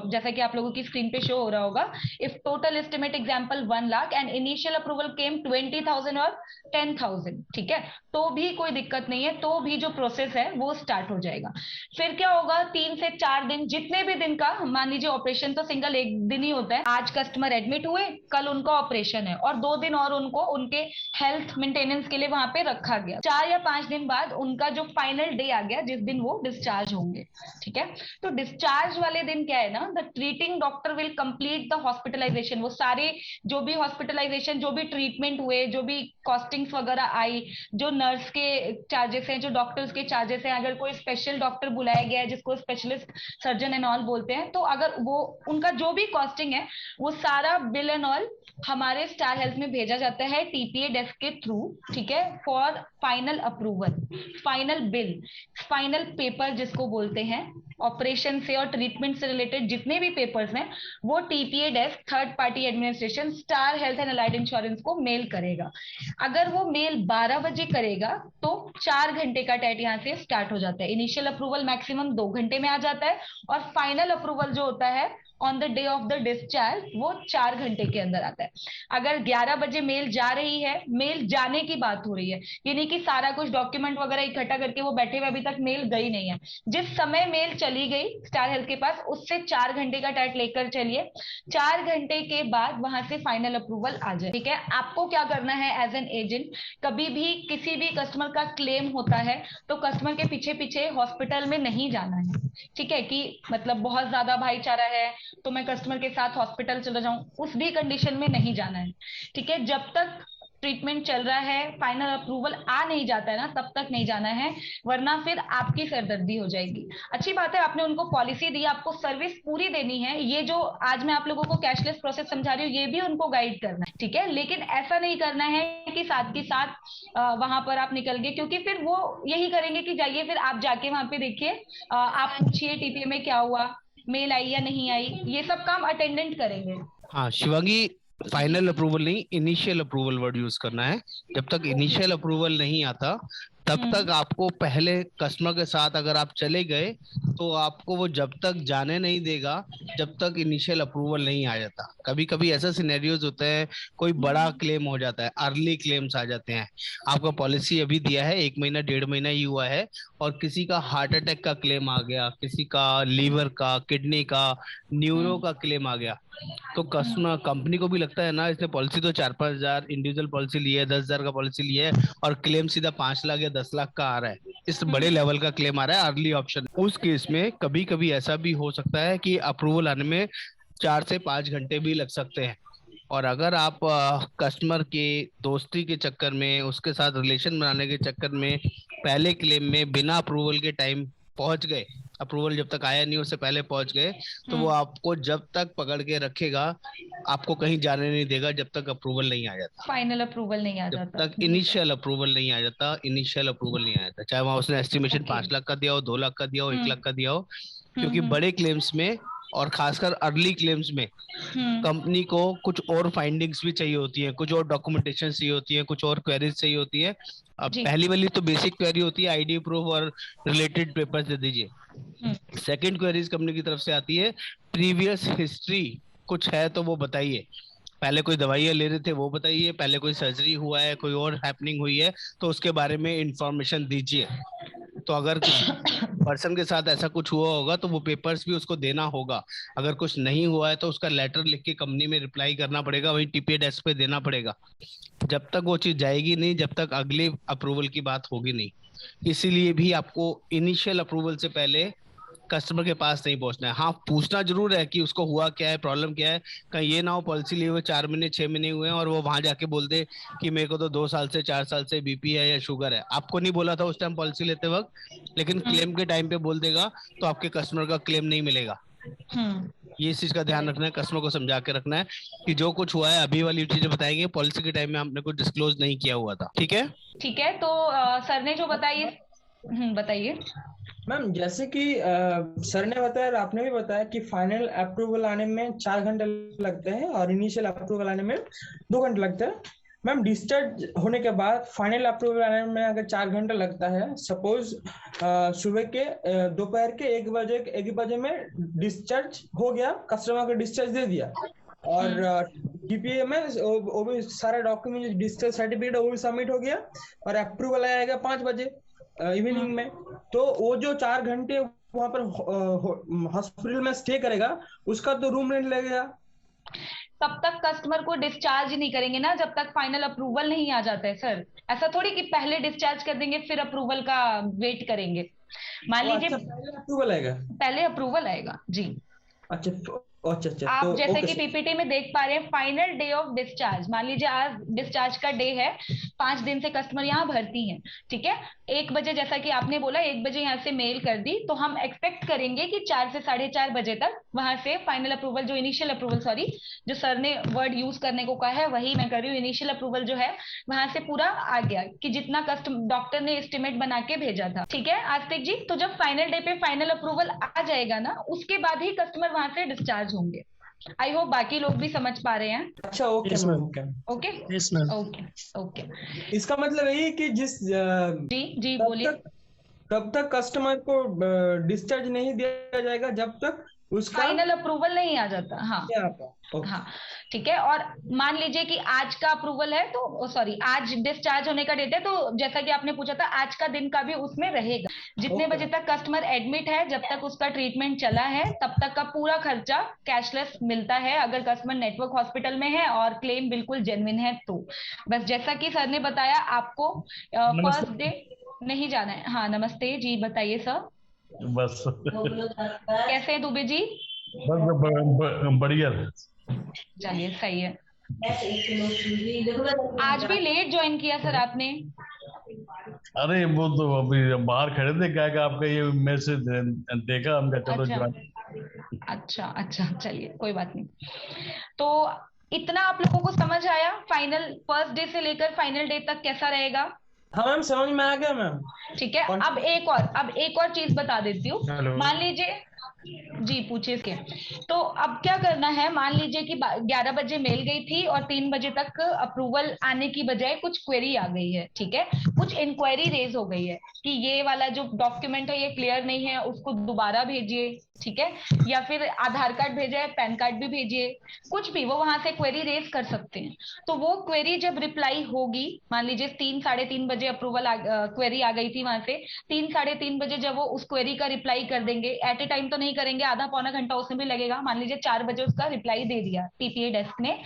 जैसा कि आप लोगों की स्क्रीन पे शो हो रहा होगा, if total estimate example 1 lakh and initial approval came 20,000 और 10,000, ठीक है, तो भी कोई दिक्कत नहीं है, तो भी जो प्रोसेस है वो स्टार्ट हो जाएगा। फिर क्या होगा, 3 से 4 दिन जितने भी दिन का, मान लीजिए ऑपरेशन तो सिंगल एक दिन ही होता है, आज कस्टमर एडमिट हुए, कल उनका ऑपरेशन है और 2 दिन और उनको उनके हेल्थ मेंटेनेंस के लिए वहां पे रखा गया, 4 या 5 दिन बाद उनका जो फाइनल डे आ गया जिस दिन वो डिस्चार्ज होंगे, ठीक है। तो डिस्चार्ज वाले दिन क्या है ना, the treating doctor will complete the hospitalisation, वो सारे जो भी हॉस्पिटलाइजेशन, जो भी ट्रीटमेंट हुए, जो भी कॉस्टिंग्स वगैरह आई, जो नर्स के चार्जेस हैं, जो डॉक्टर्स के चार्जेस हैं, अगर कोई स्पेशल डॉक्टर बुलाया गया है जिसको स्पेशलिस्ट सर्जन एंड ऑल बोलते हैं, तो अगर वो उनका जो भी कॉस्टिंग है वो सारा बिल एंड ऑल हमारे स्टार हेल्थ में भेजा जाता है टीपीए डेस्क के थ्रू, ठीक है, for final approval, final bill, final paper जिसको बोलते हैं, ऑपरेशन से और ट्रीटमेंट से रिलेटेड जितने भी पेपर्स हैं वो TPA desk third party administration star health and allied insurance को मेल करेगा। अगर वो मेल 12 बजे करेगा तो 4 घंटे का टाइट यहाँ से स्टार्ट हो जाता है। इनिशियल अप्रूवल मैक्सिमम 2 घंटे में आ जाता है और फाइनल अप्रूवल जो होता है on the day of the discharge वो 4 घंटे के अंदर आता है। अगर 11 बजे मेल जा रही है, मेल जाने की बात हो रही है, ये नहीं कि सारा कुछ डॉक्यूमेंट वगैरह इकट्ठा करके वो बैठे हुए अभी तक मेल गई नहीं है, जिस समय मेल चली गई स्टार हेल्थ के पास उससे 4 घंटे का टाइम लेकर चलिए, 4 घंटे के बाद वहां से फाइनल अप्रूवल आ जाए। ठीक है, आपको क्या करना है एज एन एजेंट, कभी भी किसी भी कस्टमर का क्लेम होता है तो कस्टमर के पीछे पीछे हॉस्पिटल में नहीं जाना है। ठीक है, कि मतलब बहुत ज्यादा भाईचारा है तो मैं कस्टमर के साथ हॉस्पिटल चला जाऊं, उस भी कंडीशन में नहीं जाना है। ठीक है, जब तक ट्रीटमेंट चल रहा है, फाइनल अप्रूवल आ नहीं जाता है ना, तब तक नहीं जाना है, वरना फिर आपकी सरदर्दी हो जाएगी। अच्छी बात है, आपने उनको पॉलिसी दी, आपको सर्विस पूरी देनी है। ये जो आज मैं आप लोगों को कैशलेस प्रोसेस समझा रही हूँ, ये भी उनको गाइड करना है। ठीक है, लेकिन ऐसा नहीं करना है कि साथ के साथ वहां पर आप निकल गए, क्योंकि फिर वो यही करेंगे कि जाइए फिर आप जाके वहां पे देखिए, आप पूछिए टीपीए में क्या हुआ, मेल आई या नहीं आई, ये सब काम अटेंडेंट करेंगे। हाँ शिवांगी, फाइनल अप्रूवल नहीं, इनिशियल अप्रूवल वर्ड यूज करना है। जब तक इनिशियल अप्रूवल नहीं आता तब तक आपको पहले कस्टमर के साथ अगर आप चले गए तो आपको वो जब तक जाने नहीं देगा जब तक इनिशियल अप्रूवल नहीं आ जाता। कभी कभी ऐसा सिनेरियोज होते हैं, कोई बड़ा क्लेम हो जाता है, अर्ली क्लेम्स आ जाते हैं। आपका पॉलिसी अभी दिया है 1 महीना 1.5 महीना ही हुआ है और किसी का हार्ट अटैक का क्लेम आ गया, किसी का लीवर का, किडनी का, न्यूरो का क्लेम आ गया, तो कस्टमर कंपनी को भी लगता है ना, इसने पॉलिसी तो 4-5 हजार इंडिविजुअल पॉलिसी ली है, 10 हजार का पॉलिसी लिया है और क्लेम सीधा 5 लाख या 10 लाख का आ रहा है, इस बड़े लेवल का क्लेम आ रहा है अर्ली ऑप्शन। उस केस में कभी कभी ऐसा भी हो सकता है कि अप्रूवल आने में 4 से 5 घंटे भी लग सकते हैं। और अगर आप कस्टमर के दोस्ती के चक्कर में, उसके साथ रिलेशन बनाने के चक्कर में पहले क्लेम में बिना अप्रूवल के टाइम पहुंच गए, अप्रूवल जब तक आया नहीं उससे पहले पहुंच गए, तो वो आपको जब तक पकड़ के रखेगा, आपको कहीं जाने नहीं देगा जब तक अप्रूवल नहीं आ जाता, फाइनल अप्रूवल नहीं आ जब जाता, तक इनिशियल अप्रूवल नहीं आ जाता, इनिशियल अप्रूवल नहीं आ जाता, चाहे वहां उसने एस्टिमेशन 5 लाख का दिया हो, 2 लाख का दिया हो, 1 लाख का दिया हो। क्योंकि बड़े क्लेम्स में और खासकर अर्ली क्लेम्स में कंपनी को कुछ और फाइंडिंग्स भी चाहिए होती है, कुछ और डॉक्यूमेंटेशन चाहिए होती है, कुछ और क्वेरीज चाहिए होती है। अब पहली वाली तो बेसिक क्वेरी होती है, आईडी प्रूफ और रिलेटेड पेपर्स दे दीजिए। सेकंड क्वेरीज कंपनी की तरफ से आती है, प्रीवियस हिस्ट्री कुछ है तो वो बताइए, पहले कोई दवाइयाँ ले रहे थे वो बताइए, पहले कोई सर्जरी हुआ है, कोई और हैपनिंग हुई है तो उसके बारे में इंफॉर्मेशन दीजिए। तो अगर किसी पर्सन के साथ ऐसा कुछ हुआ होगा तो वो पेपर्स भी उसको देना होगा। अगर कुछ नहीं हुआ है तो उसका लेटर लिख के कंपनी में रिप्लाई करना पड़ेगा, वही टीपीए डेस्क पे देना पड़ेगा। जब तक वो चीज जाएगी नहीं, जब तक अगले अप्रूवल की बात होगी नहीं। इसीलिए भी आपको इनिशियल अप्रूवल से पहले कस्टमर के पास नहीं पहुंचना है। हाँ, पूछना जरूर है कि उसको हुआ क्या है, प्रॉब्लम क्या है। कहीं ये ना हो पॉलिसी लिए हुए 4 महीने 6 महीने हुए हैं और वो वहां जाके बोल दे कि मेरे को तो 2 साल से 4 साल से बीपी है या शुगर है। आपको नहीं बोला था उस टाइम पॉलिसी लेते वक्त, लेकिन क्लेम के टाइम पे बोल देगा तो आपके कस्टमर का क्लेम नहीं मिलेगा। ये इस चीज का ध्यान रखना है, कस्टमर को समझा के रखना है कि जो कुछ हुआ है अभी वाली चीजें बताएंगे, पॉलिसी के टाइम में हमने कुछ डिस्क्लोज नहीं किया हुआ था। ठीक है, ठीक है। तो सर ने जो बताई, बताइए मैम। जैसे कि सर ने बताया और आपने भी बताया कि फाइनल अप्रूवल आने में 4 घंटे लगते हैं और इनिशियल अप्रूवल आने में 2 घंटे लगते हैं। मैम, डिस्चार्ज होने के बाद फाइनल अप्रूवल आने में अगर 4 घंटे लगता है, सपोज सुबह के दोपहर के 1 बजे में डिस्चार्ज हो गया, कस्टमर को डिस्चार्ज दे दिया और टीपीए में वो भी सारे डॉक्यूमेंट, डिस्चार्ज सर्टिफिकेट वो भी सबमिट हो गया और अप्रूवल आएगा 5 बजे इवनिंग में। तो वो जो 4 घंटे वहां पर हॉस्पिटल में स्टे करेगा, उसका तो रूम रेंट लगेगा। तब तक कस्टमर को डिस्चार्ज नहीं करेंगे ना जब तक फाइनल अप्रूवल नहीं आ जाता है सर। ऐसा थोड़ी कि पहले डिस्चार्ज कर देंगे फिर अप्रूवल का वेट करेंगे। मान लीजिए पहले अप्रूवल आएगा, पहले अप्रूवल आएगा जी। अच्छा, आप तो जैसे कि पीपीटी में देख पा रहे हैं, फाइनल डे ऑफ डिस्चार्ज, मान लीजिए आज डिस्चार्ज का डे है, 5 दिन से कस्टमर यहाँ भर्ती हैं। ठीक है, 1 बजे जैसा कि आपने बोला 1 बजे यहाँ से मेल कर दी, तो हम एक्सपेक्ट करेंगे कि 4 से 4:30 बजे तक वहां से फाइनल अप्रूवल, जो इनिशियल अप्रूवल, सॉरी जो सर ने वर्ड यूज करने को कहा है वही मैं कर रही हूँ, इनिशियल अप्रूवल जो है वहां से पूरा आ गया कि जितना डॉक्टर ने एस्टिमेट बना के भेजा था। ठीक है आस्तिक जी, तो जब फाइनल डे पे फाइनल अप्रूवल आ जाएगा ना, उसके बाद ही कस्टमर वहां से डिस्चार्ज होंगे। आई होप बाकी लोग भी समझ पा रहे हैं। अच्छा, okay ma'am, okay okay okay. इसका मतलब यही है कि जिस जी बोलिए। तब तक कस्टमर को डिस्चार्ज नहीं दिया जाएगा जब तक उसका फाइनल अप्रूवल नहीं आ जाता। हाँ क्या आता? ओके। हाँ ठीक है। और मान लीजिए कि आज का अप्रूवल है तो सॉरी आज डिस्चार्ज होने का डेट है, तो जैसा कि आपने पूछा था आज का दिन का भी उसमें रहेगा। जितने ओके बजे तक कस्टमर एडमिट है, जब तक उसका ट्रीटमेंट चला है, तब तक का पूरा खर्चा कैशलेस मिलता है, अगर कस्टमर नेटवर्क हॉस्पिटल में है और क्लेम बिल्कुल जेन्युइन है तो। बस जैसा कि सर ने बताया, आपको फर्स्ट नमस्ते। डे नहीं जाना है। हाँ नमस्ते जी, बताइए सर। बस कैसे हैं दुबे जी? बस बढ़िया। चलिए सही है। आज भी लेट ज्वाइन किया सर आपने? अरे वो तो अभी बाहर खड़े थे, क्या कि आपका ये मैसेज देखा, हमका चलो अच्छा ज्वाइन। अच्छा अच्छा, चलिए कोई बात नहीं। तो इतना आप लोगों को समझ आया फाइनल फर्स्ट डे से लेकर फाइनल डे तक कैसा रहेगा? हाँ मैम, समझ में आ गया मैम। ठीक है। अब एक और चीज बता देती हूँ। हेलो। मान लीजिए जी, पूछिए इसके। तो अब क्या करना है, मान लीजिए कि 11 बजे मेल गई थी और 3 बजे तक अप्रूवल आने की बजाय कुछ क्वेरी आ गई है, ठीक है, कुछ इंक्वायरी रेज हो गई है कि ये वाला जो डॉक्यूमेंट है ये क्लियर नहीं है, उसको दोबारा भेजिए, ठीक है, या फिर आधार कार्ड भेजे, पैन कार्ड भी भेजिए, कुछ भी वो वहां से क्वेरी रेज कर सकते हैं। तो वो क्वेरी जब रिप्लाई होगी, मान लीजिए 3 साढ़े 3 बजे अप्रूवल क्वेरी आ गई थी वहां से, 3 साढ़े 3 बजे जब वो उस क्वेरी का रिप्लाई कर देंगे, एट ए टाइम तो नहीं करेंगे, आधा पौना घंटा उसमें भी लगेगा, मान लीजिए 4 बजे उसका रिप्लाई दे दिया टीपीए डेस्क ने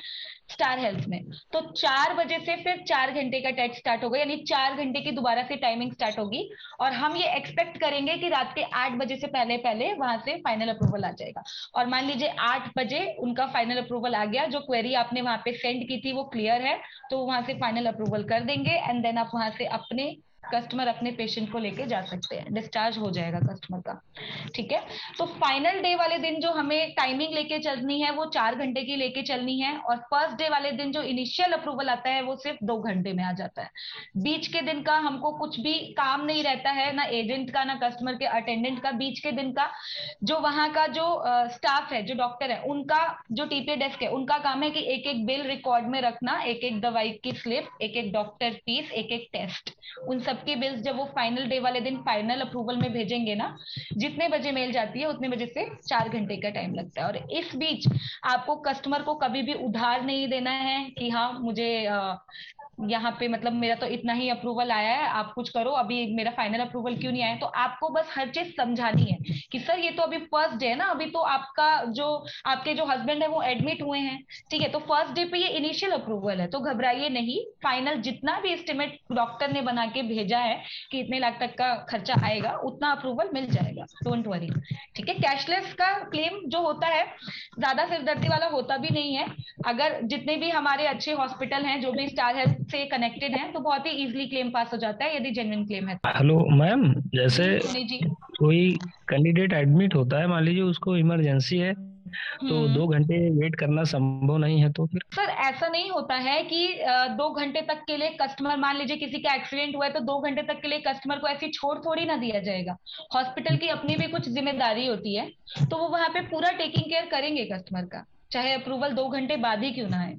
स्टार हेल्थ में, तो 4 बजे से फिर 4 घंटे का टेस्ट स्टार्ट होगा, यानी 4 घंटे की दोबारा से टाइमिंग स्टार्ट होगी। और हम ये एक्सपेक्ट करेंगे कि रात के 8 बजे से पहले पहले वहां से फाइनल अप्रूवल आ जाएगा। और मान लीजिए 8 बजे उनका फाइनल अप्रूवल आ गया, जो क्वेरी आपने वहां पे सेंड की थी वो क्लियर है, तो वहां से फाइनल अप्रूवल कर देंगे, एंड देन आप वहां से अपने कस्टमर अपने पेशेंट को लेके जा सकते हैं, डिस्चार्ज हो जाएगा कस्टमर का। ठीक है। तो फाइनल डे वाले दिन जो हमें टाइमिंग लेके चलनी है वो 4 घंटे की लेके चलनी है, और फर्स्ट डे वाले दिन जो इनिशियल अप्रूवल आता है वो सिर्फ 2 घंटे में आ जाता है। बीच के दिन का हमको कुछ भी काम नहीं रहता है, ना एजेंट का ना कस्टमर के अटेंडेंट का। बीच के दिन का जो वहां का जो स्टाफ है, जो डॉक्टर है, उनका जो टीपी डेस्क है, उनका काम है कि एक एक बिल रिकॉर्ड में रखना, एक एक दवाई की स्लिप, एक एक डॉक्टर फीस, एक एक टेस्ट, उन सबकी बिल्स जब वो फाइनल डे वाले दिन फाइनल अप्रूवल में भेजेंगे ना, जितने बजे मेल जाती है उतने बजे से 4 घंटे का टाइम लगता है। और इस बीच आपको कस्टमर को कभी भी उधार नहीं देना है कि हाँ मुझे यहाँ पे मतलब मेरा तो इतना ही अप्रूवल आया है, आप कुछ करो, अभी मेरा फाइनल अप्रूवल क्यों नहीं आया। तो आपको बस हर चीज समझानी है कि सर ये तो अभी फर्स्ट डे है ना, अभी तो आपका जो आपके जो हस्बैंड है वो एडमिट हुए हैं, ठीक है, तो फर्स्ट डे पे ये इनिशियल अप्रूवल है, तो घबराइए नहीं, फाइनल जितना भी एस्टिमेट डॉक्टर ने बना के भेजा है कि इतने लाख तक का खर्चा आएगा, उतना अप्रूवल मिल जाएगा, डोंट वरी। ठीक है। कैशलेस का क्लेम जो होता है ज्यादा सिरदर्दी वाला होता भी नहीं है। अगर जितने भी हमारे अच्छे हॉस्पिटल हैं जो भी स्टार हेल्थ से कनेक्टेड हैं, तो बहुत ही इजीली क्लेम पास हो जाता है यदि जेन्युइन क्लेम है। हेलो मैम, जैसे जी सोनी जी। कोई कैंडिडेट एडमिट होता है, मान लीजिए उसको इमरजेंसी है, तो 2 घंटे वेट करना संभव नहीं है, तो फिर सर ऐसा नहीं होता है कि 2 घंटे तक के लिए कस्टमर, मान लीजिए किसी का एक्सीडेंट हुआ है तो 2 घंटे तक के लिए कस्टमर को ऐसी छोड़ थोड़ी ना दिया जाएगा। हॉस्पिटल की अपनी भी कुछ जिम्मेदारी होती है, तो वो वहां पे पूरा टेकिंग केयर करेंगे कस्टमर का, चाहे अप्रूवल 2 घंटे बाद ही क्यों ना है।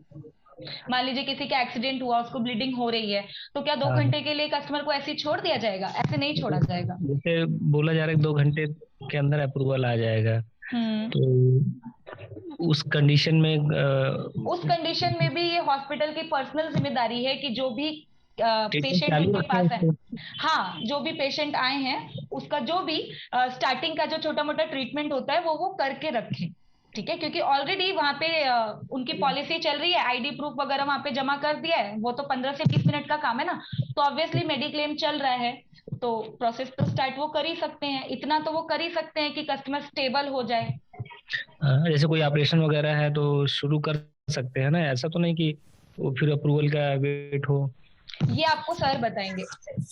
मान लीजिए किसी का एक्सीडेंट हुआ, उसको ब्लीडिंग हो रही है, तो क्या 2 घंटे के लिए कस्टमर को ऐसे ही छोड़ दिया जाएगा? ऐसे नहीं छोड़ा जाएगा। जैसे बोला जा रहा है 2 घंटे के अंदर अप्रूवल आ जाएगा, तो उस कंडीशन में भी ये हॉस्पिटल की पर्सनल जिम्मेदारी है कि जो भी ट्रीटमेंट पेशेंट चालू उनके रखना पास है है, उसको। हाँ जो भी पेशेंट आए हैं उसका जो भी स्टार्टिंग का जो छोटा मोटा ट्रीटमेंट होता है वो करके रखें। ठीक है, क्योंकि ऑलरेडी वहां पे उनकी पॉलिसी चल रही है, आईडी प्रूफ वगैरह वहां पे जमा कर दिया है, वो तो 15 से 20 मिनट का काम है ना, तो ऑब्वियसली मेडिक्लेम चल रहा है, तो प्रोसेस तो स्टार्ट वो कर ही सकते हैं, इतना तो वो कर ही सकते हैं कि कस्टमर स्टेबल हो जाए। जैसे कोई ऑपरेशन वगैरह है तो शुरू कर सकते हैं ना, ऐसा तो नहीं कि वो फिर अप्रूवल का वेट हो। ये आपको सर बताएंगे।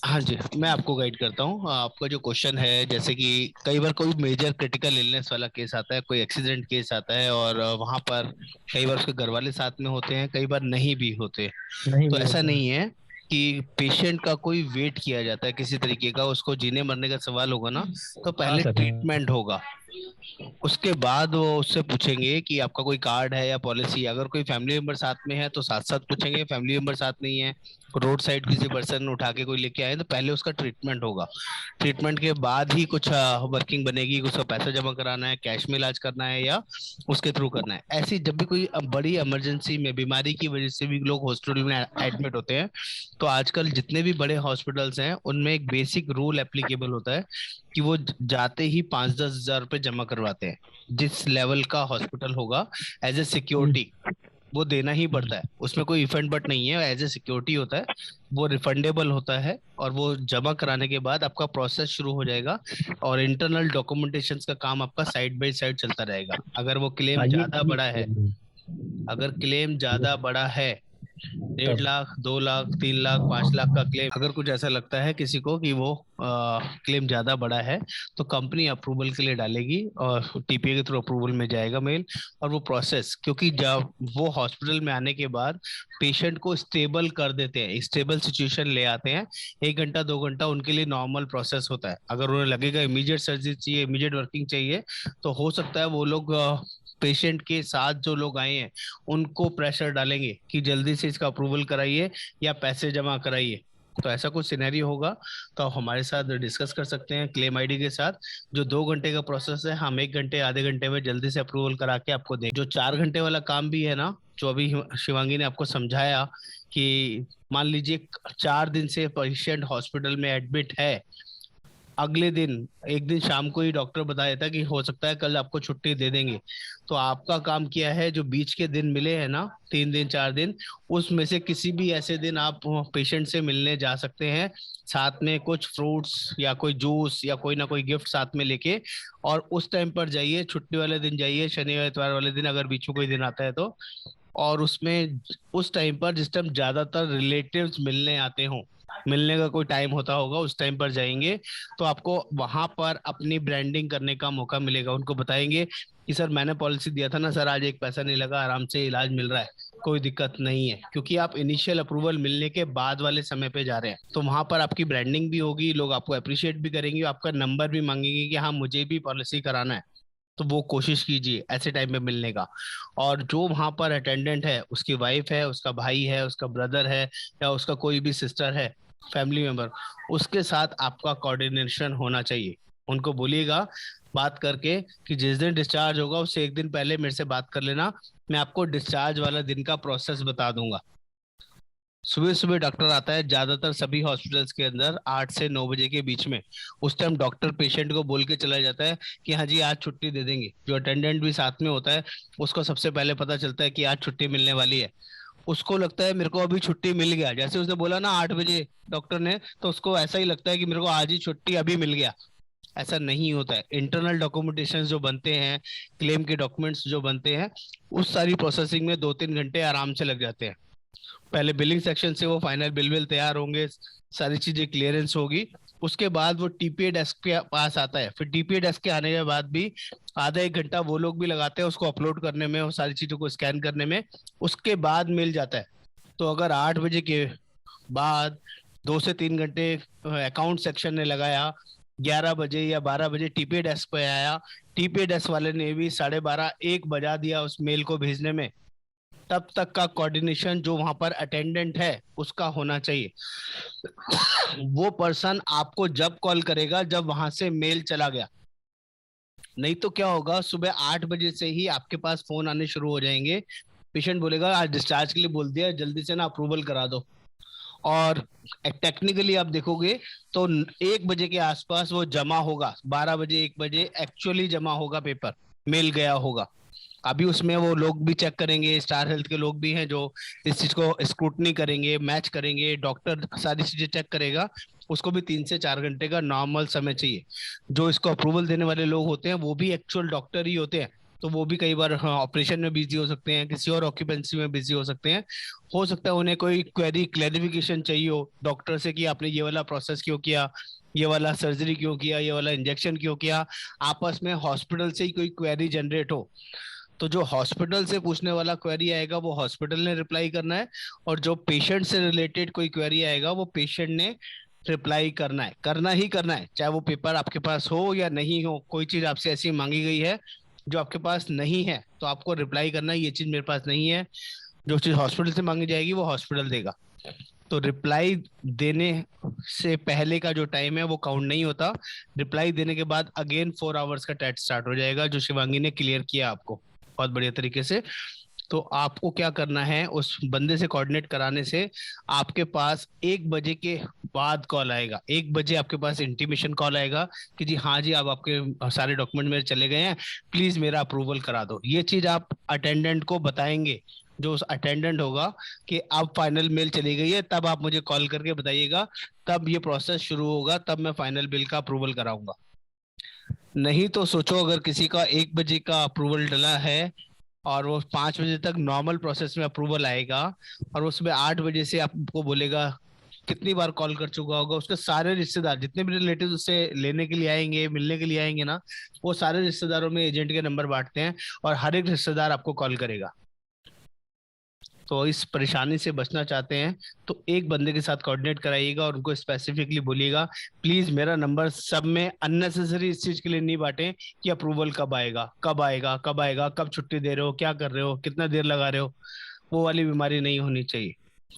हाँ जी, मैं आपको गाइड करता हूँ। आपका जो क्वेश्चन है, जैसे कि कई बार कोई मेजर क्रिटिकल इलनेस वाला केस आता है, कोई एक्सीडेंट केस आता है, और वहां पर कई बार उसके घर वाले साथ में होते हैं, कई बार नहीं भी होते। नहीं तो भी ऐसा होता है। नहीं है कि पेशेंट का कोई वेट किया जाता है किसी तरीके का, उसको जीने मरने का सवाल होगा ना, तो हाँ पहले सर, हाँ। ट्रीटमेंट होगा। उसके बाद वो उससे पूछेंगे कि आपका कोई कार्ड है या पॉलिसी। अगर कोई फैमिली मेंबर साथ में है तो साथ साथ पूछेंगे, फैमिली मेंबर साथ नहीं है, रोड साइड किसी पर्सन उठा के कोई लेके आए, तो पहले उसका ट्रीटमेंट होगा। ट्रीटमेंट के बाद ही कुछ वर्किंग बनेगी, उसका पैसा जमा कराना है, कैश में इलाज करना है या उसके थ्रू करना है। ऐसी जब भी कोई बड़ी इमरजेंसी में बीमारी की वजह से भी लोग हॉस्पिटल में एडमिट होते हैं, तो आजकल जितने भी बड़े हॉस्पिटल्स हैं उनमें एक बेसिक रूल एप्लीकेबल होता है कि वो जाते ही 5-10 हजार रुपए जमा करवाते हैं। जिस लेवल का हॉस्पिटल होगा, एज ए सिक्योरिटी वो देना ही पड़ता है। उसमें कोई इफेंट बट नहीं है, एज ए सिक्योरिटी होता है, वो रिफंडेबल होता है। और वो जमा कराने के बाद आपका प्रोसेस शुरू हो जाएगा और इंटरनल डॉक्यूमेंटेशन का काम आपका साइड बाय साइड चलता रहेगा। अगर वो क्लेम ये ज्यादा बड़ा है, अगर क्लेम ज्यादा बड़ा है, 1.5 लाख, 2 लाख, 3 लाख, 5 लाख का क्लेम, अगर कुछ ऐसा लगता है किसी को कि वो क्लेम ज्यादा बड़ा है, तो कंपनी अप्रूवल के लिए डालेगी और टीपीए के थ्रू अप्रूवल में जाएगा मेल। और वो प्रोसेस, क्योंकि जब वो हॉस्पिटल में आने के बाद पेशेंट को स्टेबल कर देते हैं, स्टेबल सिचुएशन ले आते हैं, 1 घंटा 2 घंटा उनके लिए नॉर्मल प्रोसेस होता है। अगर उन्हें लगेगा इमीडिएट सर्जरी चाहिए, इमीडिएट वर्किंग चाहिए, तो हो सकता है वो लोग पेशेंट के साथ जो लोग आए हैं उनको प्रेशर डालेंगे कि जल्दी से इसका अप्रूवल कराइए या पैसे जमा कराइए। तो ऐसा कुछ सिनेरियो होगा तो आप हमारे साथ डिस्कस कर सकते हैं क्लेम आईडी के साथ। जो 2 घंटे का प्रोसेस है, हम 1 घंटे आधे घंटे में जल्दी से अप्रूवल करा के आपको दें। जो 4 घंटे वाला काम भी है ना, जो अभी शिवांगी ने आपको समझाया कि मान लीजिए 4 दिन से पेशेंट हॉस्पिटल में एडमिट है, अगले दिन एक दिन शाम को ही डॉक्टर बताया था कि हो सकता है कल आपको छुट्टी दे देंगे, तो आपका काम किया है जो बीच के दिन मिले हैं ना, 3 दिन 4 दिन, उसमें से किसी भी ऐसे दिन आप पेशेंट से मिलने जा सकते हैं, साथ में कुछ फ्रूट्स या कोई जूस या कोई ना कोई गिफ्ट साथ में लेके। और उस टाइम पर जाइए, छुट्टी वाले दिन जाइए, शनिवार इतवार वाले दिन अगर बीच में कोई दिन आता है तो। और उसमें उस टाइम पर जिस टाइम ज्यादातर रिलेटिव्स मिलने आते हों, मिलने का कोई टाइम होता होगा, उस टाइम पर जाएंगे तो आपको वहां पर अपनी ब्रांडिंग करने का मौका मिलेगा। उनको बताएंगे कि सर मैंने पॉलिसी दिया था ना सर, आज एक पैसा नहीं लगा, आराम से इलाज मिल रहा है, कोई दिक्कत नहीं है। क्योंकि आप इनिशियल अप्रूवल मिलने के बाद वाले समय पे जा रहे हैं, तो वहां पर आपकी ब्रांडिंग भी होगी, लोग आपको अप्रिशिएट भी करेंगे, आपका नंबर भी मांगेंगे कि हाँ मुझे भी पॉलिसी कराना है। तो वो कोशिश कीजिए ऐसे टाइम में मिलने का। और जो वहां पर अटेंडेंट है, उसकी वाइफ है, उसका भाई है, उसका ब्रदर है, या उसका कोई भी सिस्टर है, फैमिली मेंबर, उसके साथ आपका कोऑर्डिनेशन होना चाहिए। उनको बोलिएगा बात करके कि जिस दिन डिस्चार्ज होगा उससे एक दिन पहले मेरे से बात कर लेना, मैं आपको डिस्चार्ज वाला दिन का प्रोसेस बता दूंगा। सुबह सुबह डॉक्टर आता है ज्यादातर सभी हॉस्पिटल्स के अंदर 8 से 9 बजे के बीच में। उस टाइम डॉक्टर पेशेंट को बोल के चला जाता है कि हाँ जी आज छुट्टी दे देंगे। जो अटेंडेंट भी साथ में होता है उसको सबसे पहले पता चलता है कि आज छुट्टी मिलने वाली है। उसको लगता है मेरे को अभी छुट्टी मिल गया, जैसे उसने बोला ना 8 बजे डॉक्टर ने, तो उसको ऐसा ही लगता है कि मेरे को आज ही छुट्टी अभी मिल गया। ऐसा नहीं होता है। इंटरनल डॉक्यूमेंटेशन जो बनते हैं, क्लेम के डॉक्यूमेंट्स जो बनते हैं, उस सारी प्रोसेसिंग में 2-3 घंटे आराम से लग जाते हैं। पहले बिलिंग सेक्शन से वो फाइनल बिल तैयार होंगे, सारी चीजें क्लियरेंस होगी, उसके बाद वो टीपीए डेस्क के पास आता है। फिर टीपीए डेस्क के आने के बाद भी आधा 1 घंटा वो लोग भी लगाते हैं उसको अपलोड करने में और सारी चीजों को स्कैन करने में, उसके बाद मिल जाता है। तो अगर 8 बजे के बाद 2 से 3 घंटे अकाउंट सेक्शन ने लगाया, 11 बजे या 12 बजे टीपीए डेस्क पे आया, टीपीए डेस्क वाले ने भी 12:30-1 बजा दिया उस मेल को भेजने में, तब तक का कोऑर्डिनेशन जो वहां पर अटेंडेंट है उसका होना चाहिए। वो पर्सन आपको जब कॉल करेगा जब वहां से मेल चला गया। नहीं तो क्या होगा, सुबह 8 बजे से ही आपके पास फोन आने शुरू हो जाएंगे, पेशेंट बोलेगा आज डिस्चार्ज के लिए बोल दिया, जल्दी से ना अप्रूवल करा दो। और टेक्निकली आप देखोगे तो 1 बजे के आसपास वो जमा होगा, 12 बजे 1 बजे एक्चुअली जमा होगा, पेपर मेल गया होगा। अभी उसमें वो लोग भी चेक करेंगे, स्टार हेल्थ के लोग भी हैं जो इस चीज को स्क्रूटनी करेंगे, मैच करेंगे, डॉक्टर सारी चीजें चेक करेगा। उसको भी 3 से 4 घंटे का नॉर्मल समय चाहिए। जो इसको अप्रूवल देने वाले लोग होते हैं वो भी एक्चुअल डॉक्टर ही होते हैं, तो वो भी कई बार ऑपरेशन में बिजी हो सकते हैं, किसी और ऑक्यूपेंसी में बिजी हो सकते हैं। हो सकता है उन्हें कोई क्वेरी क्लैरिफिकेशन चाहिए हो डॉक्टर से कि आपने ये वाला प्रोसेस क्यों किया, ये वाला सर्जरी क्यों किया, ये वाला इंजेक्शन क्यों किया, आपस में हॉस्पिटल से ही कोई क्वेरी जनरेट हो। तो जो हॉस्पिटल से पूछने वाला क्वेरी आएगा वो हॉस्पिटल ने रिप्लाई करना है, और जो पेशेंट से रिलेटेड कोई क्वेरी आएगा वो पेशेंट ने रिप्लाई करना ही करना है, चाहे वो पेपर आपके पास हो या नहीं हो। कोई चीज आपसे ऐसी मांगी गई है जो आपके पास नहीं है तो आपको रिप्लाई करना है, ये चीज मेरे पास नहीं है। जो चीज हॉस्पिटल से मांगी जाएगी वो हॉस्पिटल देगा। तो रिप्लाई देने से पहले का जो टाइम है वो काउंट नहीं होता। रिप्लाई देने के बाद अगेन 4 आवर्स का टेस्ट स्टार्ट हो जाएगा, जो शिवांगी ने क्लियर किया आपको बहुत बढ़िया तरीके से। तो आपको क्या करना है, उस बंदे से कोऑर्डिनेट कराने से आपके पास 1 बजे के बाद कॉल आएगा। 1 बजे आपके पास इंटीमेशन कॉल आएगा कि जी हाँ जी, अब आपके सारे डॉक्यूमेंट मेरे चले गए हैं, प्लीज मेरा अप्रूवल करा दो। ये चीज आप अटेंडेंट को बताएंगे, जो उस अटेंडेंट होगा कि अब फाइनल मेल चली गई है, तब आप मुझे कॉल करके बताइएगा, तब ये प्रोसेस शुरू होगा, तब मैं फाइनल बिल का अप्रूवल कराऊंगा। नहीं तो सोचो अगर किसी का 1 बजे का अप्रूवल डला है और वो 5 बजे तक नॉर्मल प्रोसेस में अप्रूवल आएगा, और उसमें 8 बजे से आपको बोलेगा, कितनी बार कॉल कर चुका होगा, उसके सारे रिश्तेदार जितने भी रिलेटिव उससे लेने के लिए आएंगे, मिलने के लिए आएंगे ना, वो सारे रिश्तेदारों में एजेंट के नंबर बांटते हैं और हर एक रिश्तेदार आपको कॉल करेगा। तो इस परेशानी से बचना चाहते हैं तो एक बंदे के साथ कोऑर्डिनेट कराइएगा और उनको स्पेसिफिकली बोलिएगा, प्लीज मेरा नंबर सब में अननेसेसरी इस चीज के लिए नहीं बांटे कि अप्रूवल कब आएगा, कब आएगा, कब आएगा, कब छुट्टी दे रहे हो, क्या कर रहे हो, कितना देर लगा रहे हो। वो वाली बीमारी नहीं होनी चाहिए,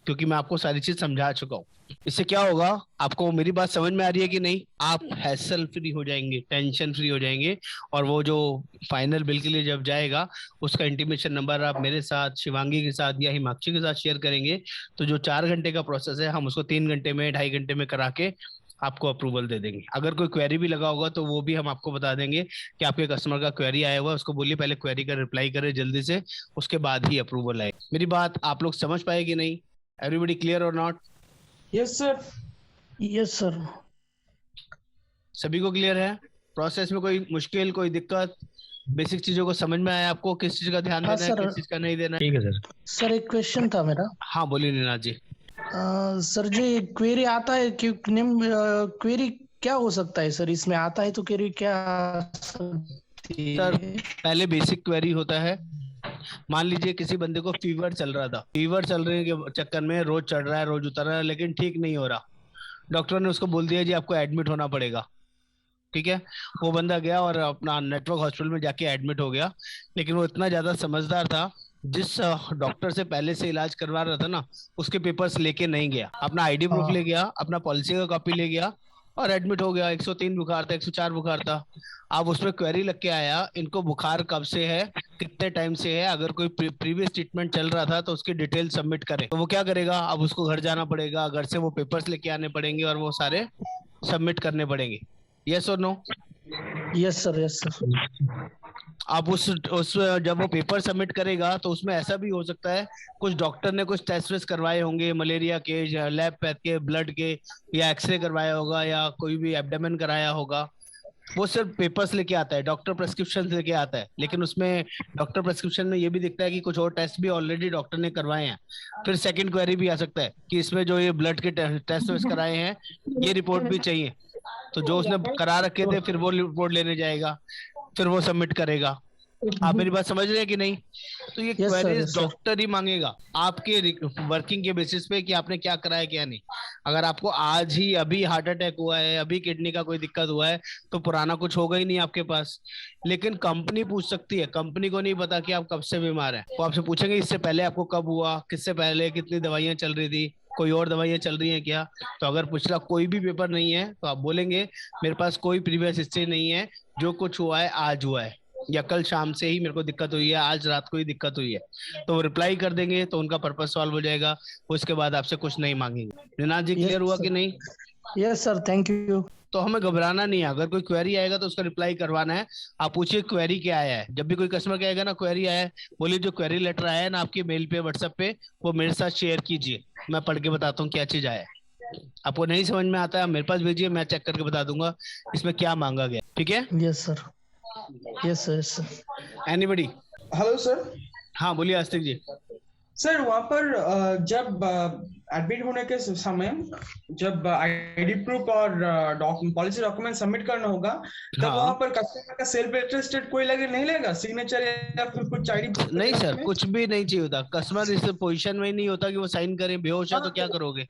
क्योंकि मैं आपको सारी चीज समझा चुका हूँ। इससे क्या होगा, आपको मेरी बात समझ में आ रही है कि नहीं? आप हैसल फ्री हो जाएंगे, टेंशन फ्री हो जाएंगे, और वो जो फाइनल बिल के लिए जब जाएगा उसका इंटीमेशन नंबर आप मेरे साथ, शिवांगी के साथ या हिमाक्षी के साथ शेयर करेंगे, तो जो 4 घंटे का प्रोसेस है हम उसको 3 घंटे में, 2.5 घंटे में करा के आपको अप्रूवल दे देंगे। अगर कोई क्वेरी भी लगा होगा तो वो भी हम आपको बता देंगे कि आपके कस्टमर का क्वेरी आया हुआ है, उसको बोलिए पहले क्वेरी का रिप्लाई करे जल्दी से, उसके बाद ही अप्रूवल आए। मेरी बात आप लोग समझ पाए कि नहीं? एवरीबडी क्लियर और not? Yes sir. Yes sir. सभी को क्लियर है? प्रोसेस में कोई मुश्किल, कोई दिक्कत, बेसिक चीजों को समझ में आया आपको? किस चीज का ध्यान हाँ देना है, सर। किस चीज का नहीं देना है? ठीक है सर। सर एक क्वेश्चन था मेरा। हाँ बोलिए नीना जी। सर जी क्वेरी आता है कि क्वेरी क्या हो सकता है सर, इसमें आता है तो क्वेरी क्या आ सकती सर है? पहले बेसिक क्वेरी होता है। मान लीजिए किसी बंदे को फीवर चल रहा था, फीवर चलने के चक्कर में रोज चढ़ रहा है, रोज उतर रहा है, लेकिन ठीक नहीं हो रहा। डॉक्टर ने उसको बोल दिया जी आपको एडमिट होना पड़ेगा। ठीक है, वो बंदा गया और अपना नेटवर्क हॉस्पिटल में जाके एडमिट हो गया, लेकिन वो इतना ज्यादा समझदार था, जिस डॉक्टर से पहले से इलाज करवा रहा था ना, उसके पेपर्स लेके नहीं गया, अपना आईडी प्रूफ ले गया, अपना पॉलिसी का कॉपी ले गया और एडमिट हो गया। 103 बुखार था, 104 बुखार था। अब उसमें क्वेरी लग के आया, इनको बुखार कब से है, कितने टाइम से है, अगर कोई प्रीवियस ट्रीटमेंट चल रहा था तो उसकी डिटेल सबमिट करे। तो वो क्या करेगा, अब उसको घर जाना पड़ेगा, घर से वो पेपर्स लेके आने पड़ेंगे और वो सारे सबमिट करने पड़ेंगे। यस और no? Yes sir, yes sir. अब उस जब वो पेपर सबमिट करेगा तो उसमें ऐसा भी हो सकता है कुछ डॉक्टर ने कुछ टेस्ट वेस्ट करवाए होंगे, मलेरिया के, लैब पैथ के, ब्लड के, या एक्सरे करवाया होगा, या कोई भी एब्डोमेन कराया होगा। वो सिर्फ पेपर्स लेके आता है, डॉक्टर प्रेस्क्रिप्शन लेके आता है, लेकिन उसमें डॉक्टर प्रेस्क्रिप्शन में ये भी दिखता है कि कुछ और टेस्ट भी ऑलरेडी डॉक्टर ने करवाए हैं। फिर सेकंड क्वेरी भी आ सकता है कि इसमें जो ये ब्लड के टेस्ट वेस्ट कराए हैं ये रिपोर्ट भी चाहिए। तो जो उसने करा रखे थे फिर वो रिपोर्ट लेने जाएगा, फिर वो सबमिट करेगा। आप मेरी बात समझ रहे हैं कि नहीं? तो ये क्वेरीज डॉक्टर ही मांगेगा आपके वर्किंग के बेसिस पे कि आपने क्या कराया क्या नहीं। अगर आपको आज ही अभी हार्ट अटैक हुआ है, अभी किडनी का कोई दिक्कत हुआ है, तो पुराना कुछ होगा ही नहीं आपके पास। लेकिन कंपनी पूछ सकती है, कंपनी को नहीं पता कि आप कब से बीमार हैं। वो आपसे पूछेंगे इससे पहले आपको कब हुआ, किससे पहले कितनी दवाइयां चल रही थी, कोई और दवाइयां चल रही हैं क्या। तो अगर पिछला कोई भी पेपर नहीं है तो आप बोलेंगे मेरे पास कोई प्रीवियस हिस्ट्री नहीं है, जो कुछ हुआ है आज हुआ है, या कल शाम से ही मेरे को दिक्कत हुई है, आज रात को ही दिक्कत हुई है। तो वो रिप्लाई कर देंगे तो उनका पर्पस सॉल्व हो जाएगा। उसके बाद आपसे कुछ नहीं मांगेंगे। निनाद जी क्लियर हुआ कि नहीं? Yes sir, thank you. तो हमें घबराना नहीं है, अगर कोई क्वेरी आएगा तो उसका रिप्लाई करवाना है। आप पूछिए क्वेरी क्या आया है। जब भी कोई कस्टमर कहेगा ना क्वेरी आया है, बोलिए जो क्वेरी लेटर आया है ना आपके मेल पे, व्हाट्सएप पे, वो मेरे साथ शेयर कीजिए, मैं पढ़ के बताता हूँ क्या चीज आया है। आपको नहीं समझ में आता है मेरे पास भेजिए, मैं चेक करके बता दूंगा इसमें क्या मांगा गया। ठीक है? Yes sir, yes sir, yes sir. Anybody? Hello sir. हाँ बोलिए आस्तिक जी। सर वहाँ पर जब एडमिट होने के समय जब आईडी प्रूफ और पॉलिसी डॉक्यूमेंट सबमिट करना होगा, तब हाँ। वहाँ पर कस्टमर का सेल्फ अटेस्टेड कोई नहीं लेगा सिग्नेचर या फिर कुछ आईडी? नहीं सर, कुछ भी नहीं चाहिए होता। कस्टमर इस पोजीशन में ही नहीं होता कि वो साइन करे। बेहोश है तो क्या करोगे?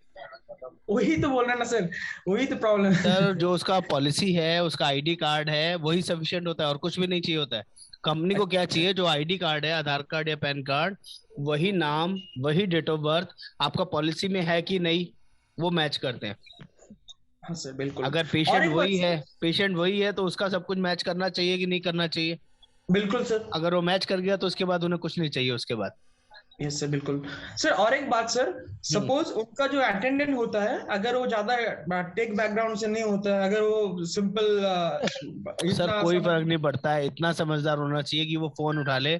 वही तो बोल रहे हैं ना सर, वही तो प्रॉब्लम है। सर जो उसका पॉलिसी है, उसका आईडी कार्ड है, वही सफिशिएंट होता है और कुछ भी नहीं चाहिए होता है। कंपनी को क्या चाहिए, जो आईडी कार्ड है, आधार कार्ड या पैन कार्ड, वही नाम, वही डेट ऑफ बर्थ, आपका पॉलिसी में है कि नहीं, वो मैच करते हैं। हाँ सर बिल्कुल। अगर और पेशेंट एक बात वही है, सर, पेशेंट वही है, तो उसका सब कुछ मैच करना चाहिए कि नहीं करना चाहिए। बिल्कुल सर। अगर वो मैच कर गया तो उसके बाद उन्हें कुछ नहीं चाहिए उसके बाद। यस सर बिल्कुल। सर और एक बात सर, सपोज उनका जो अटेंडेंट होता है, अगर वो ज्यादा टेक बैकग्राउंड से नहीं होता है, अगर वो सिंपल सर इतना कोई समझ, फर्क नहीं पड़ता है, इतना समझदार होना चाहिए कि वो फोन उठा ले,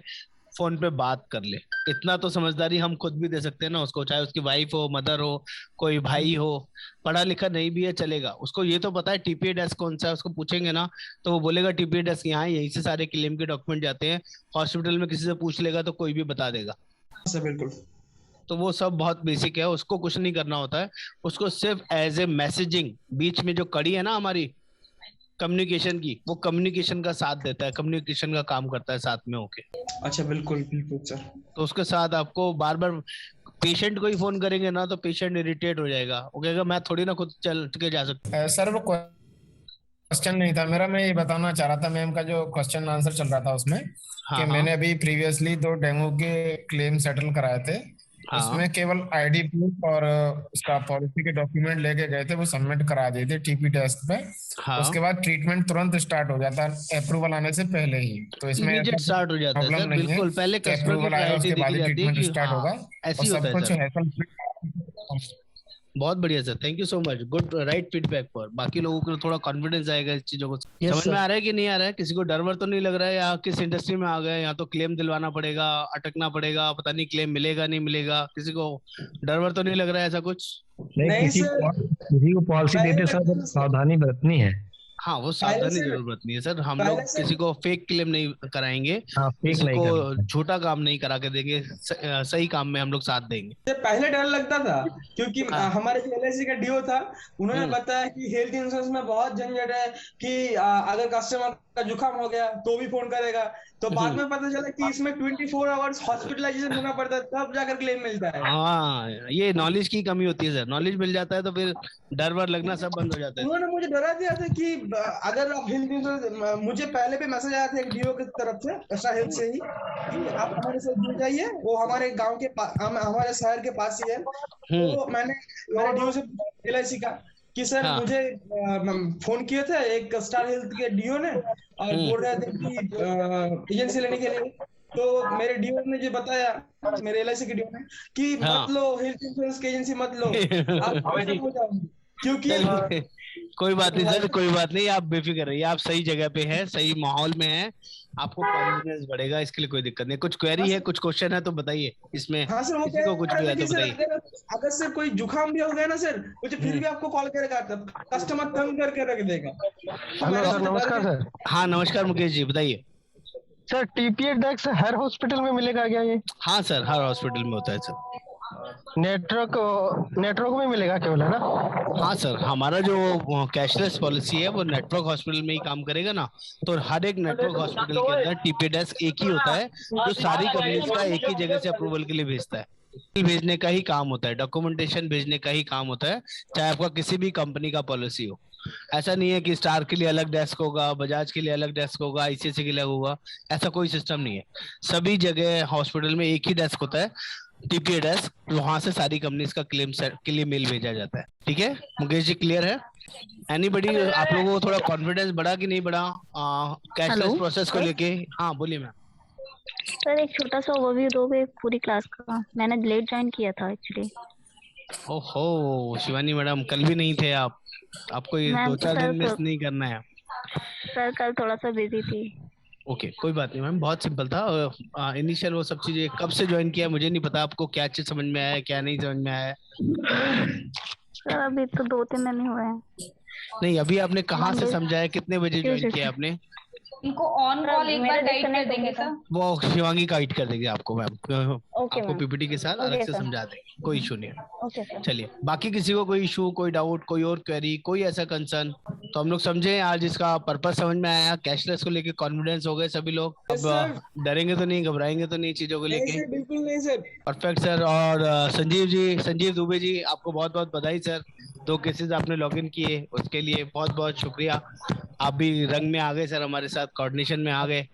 फोन पे बात कर ले। इतना तो समझदारी हम खुद भी दे सकते हैं ना उसको, चाहे उसकी वाइफ हो, मदर हो, कोई भाई हो, पढ़ा लिखा नहीं भी है चलेगा। उसको ये तो पता है टीपीए डेस्क कौन सा है, उसको पूछेंगे ना तो वो बोलेगा टीपीए डेस्क यहाँ है, यहीं से सारे क्लेम के डॉक्यूमेंट जाते हैं। हॉस्पिटल में किसी से पूछ लेगा तो कोई भी बता देगा। सर बिल्कुल। तो वो सब बहुत बेसिक है, उसको कुछ नहीं करना होता है। उसको सिर्फ एज ए मैसेजिंग, बीच में जो कड़ी है ना हमारी कम्युनिकेशन की, वो कम्युनिकेशन का साथ देता है, कम्युनिकेशन का काम करता है साथ में होके। अच्छा बिल्कुल बिल्कुल सर। तो उसके साथ आपको बार बार पेशेंट को ही फोन करेंगे ना तो पेशेंट इरिटेट हो जाएगा, वो कहेगा मैं थोड़ी ना खुद चल के जा सकता। सर वो क्वेश्चन नहीं था मेरा, मैं ये बताना चाह रहा था मैम का जो क्वेश्चन आंसर चल रहा था उसमें कि मैंने अभी प्रीवियसली 2 डेंगू के क्लेम सेटल कराए थे। उसमें केवल आईडी प्रूफ और उसका पॉलिसी के डॉक्यूमेंट लेके गए थे, वो सबमिट करा दिए थे टीपी डेस्क पे। उसके बाद ट्रीटमेंट तुरंत स्टार्ट हो जाता है अप्रूवल आने से पहले ही। तो इसमें इमीडिएट स्टार्ट हो जाता है सर, बिल्कुल पहले कस्टमर की अप्रूवल आएगा प्रायोरिटी उसके बाद देखी ही जाती है ट्रीटमेंट कि स्टार्ट होगा ऐसे और ही होता सब है कुछ सर। हैसल। बहुत बढ़िया sir, thank you so much, good right feedback पर। बाकी लोगों को थोड़ा कॉन्फिडेंस आएगा इस चीजों को। Yes, समझ में sir. आ रहा है कि नहीं आ रहा है? किसी को डर वर तो नहीं लग रहा है, या किस इंडस्ट्री में आ गए, यहाँ तो क्लेम दिलवाना पड़ेगा, अटकना पड़ेगा, पता नहीं क्लेम मिलेगा नहीं मिलेगा, किसी को डर वर तो नहीं लग रहा है ऐसा कुछ? नहीं किसी सर, किसी को पॉलिसी पहले देते लगता था समय सर, सावधानी बरतनी है। हाँ वो पहले सावधानी से जरूर बरतनी है सर। हम लोग पहले से किसी को फेक क्लेम नहीं कराएंगे, हाँ, फेक किसी नहीं को करना। झूठा काम नहीं करा के देंगे, सही काम में हम लोग साथ देंगे। से पहले डर लगता था, क्योंकि हाँ। हमारे जो एलआईसी का डीओ था, उन्होंने बताया कि हेल्थ इंश्योरेंस में बहुत झंझट है कि अगर कस्टमर का जुकाम हो गया तो भी फोन करेगा। तो बाद में पता चला कि इसमें 24 आवर्स हॉस्पिटलाइजेशन होना पड़ता है, तब जाकर क्लेम मिलता है। हाँ ये नॉलेज की कमी होती है सर, नॉलेज मिल जाता है तो फिर डर वर लगना सब बंद हो जाता है। उन्होंने मुझे डरा दिया था कि अगर आप हेल्थ इंश्योरेंस, मुझे पहले भी मैसेज आया था एक डीओ की तरफ से, ऐसा हेल्थ से ही, कि आप हमारे साथ जुड़ जाइए, वो हमारे गांव के हमारे शहर के पास ही है। तो मैंने डीओ से एलआईसी का कि सर मुझे फोन किए थे एक स्टार हेल्थ के डीओ ने, और बोल रहे थे कि एजेंसी लेने के लिए। तो मेरे डीओ ने जो बताया, मेरे एलआईसी के डीओ ने, कि मत लो हेल्थ इंश्योरेंस की एजेंसी मत लो, आप हो जाओगे। क्योंकि कोई बात नहीं सर, कोई बात नहीं, आप बेफिक्र रहिए, आप सही जगह पे हैं, सही माहौल में हैं, आपको कॉन्फिडेंस बढ़ेगा, इसके लिए कोई दिक्कत नहीं। कुछ क्वेरी है, कुछ क्वेश्चन है तो बताइए इसमें। हाँ सर, वो किसी को कुछ भी है तो बताइए। अगर सर कोई जुकाम भी हो गया ना सर, मुझे फिर भी आपको कॉल करेगा, तब कस्टमर तंग करके रख देगा। हेलो सर, नमस्कार सर। हाँ नमस्कार मुकेश जी, बताइए। सर टीपीए डेस्क हर हॉस्पिटल में मिलेगा क्या ये? हाँ सर, हर हॉस्पिटल में होता है सर। नेटवर्क में मिलेगा केवल, है ना? हाँ सर, हमारा जो कैशलेस पॉलिसी है वो नेटवर्क हॉस्पिटल में ही काम करेगा ना, तो हर एक नेटवर्क हॉस्पिटल के अंदर टीपी डेस्क एक ही होता है, जो सारी कंपनीज का एक ही जगह से अप्रूवल के लिए भेजता है। भेजने का ही काम होता है, डॉक्यूमेंटेशन भेजने का ही काम होता है, चाहे आपका किसी भी कंपनी का पॉलिसी हो। ऐसा नहीं है कि स्टार के लिए अलग डेस्क होगा, बजाज के लिए अलग डेस्क होगा, आईसीआईसीआई के लिए होगा, ऐसा कोई सिस्टम नहीं है। सभी जगह हॉस्पिटल में एक ही डेस्क होता है, टीपीए डेस्क, वहां से सारी कंपनीज का क्लेम के लिए मेल भेजा जाता है। ठीक है मुकेश जी, क्लियर है? एनीबडी, आप लोगों को थोड़ा कॉन्फिडेंस बढ़ा कि नहीं बढ़ा कैशलेस प्रोसेस को लेके? हाँ बोलिए मैम। सर एक छोटा सा ओवरव्यू दोगे पूरी क्लास का? मैंने लेट ज्वाइन किया था एक्चुअली। ओहो शिवानी मैडम, कल भी नहीं थे आप, आपको ये 2-4 दिन मिस नहीं करना है। सर कल थोड़ा सा बिजी थी। ओके कोई बात नहीं मैम, बहुत सिंपल था। इनिशियल वो सब चीजें कब से ज्वाइन किया मुझे नहीं पता, आपको क्या चीज समझ में आया, क्या नहीं समझ में आया? सर अभी तो 2-3 दिन ही हुए हैं। नहीं, अभी आपने कहाँ से समझा है, कितने बजे ज्वाइन किया आपने? इनको ऑन कॉल एक बार गाइड कर देंगे सर। वो शिवांगी गाइड कर देंगे आपको मैम, आपको मैम। पीपीटी के साथ अलग से सर। समझा देंगे, कोई इशू नहीं है। Okay sir. चलिए, बाकी किसी को कोई इशू, कोई डाउट, कोई और क्वेरी, कोई ऐसा कंसर्न? तो हम लोग समझे आज, इसका पर्पस समझ में आया, कैशलेस को लेके कॉन्फिडेंस हो गए सभी लोग। अब डरेंगे तो नहीं, घबराएंगे तो नहीं चीजों को लेके? बिल्कुल नहीं सर। Perfect sir. और संजीव दुबे जी, आपको बहुत बहुत बधाई सर, 2 केसेस आपने लॉगिन किए, उसके लिए बहुत बहुत शुक्रिया। आप भी रंग में आ गए सर, हमारे साथ कोऑर्डिनेशन में आ गए।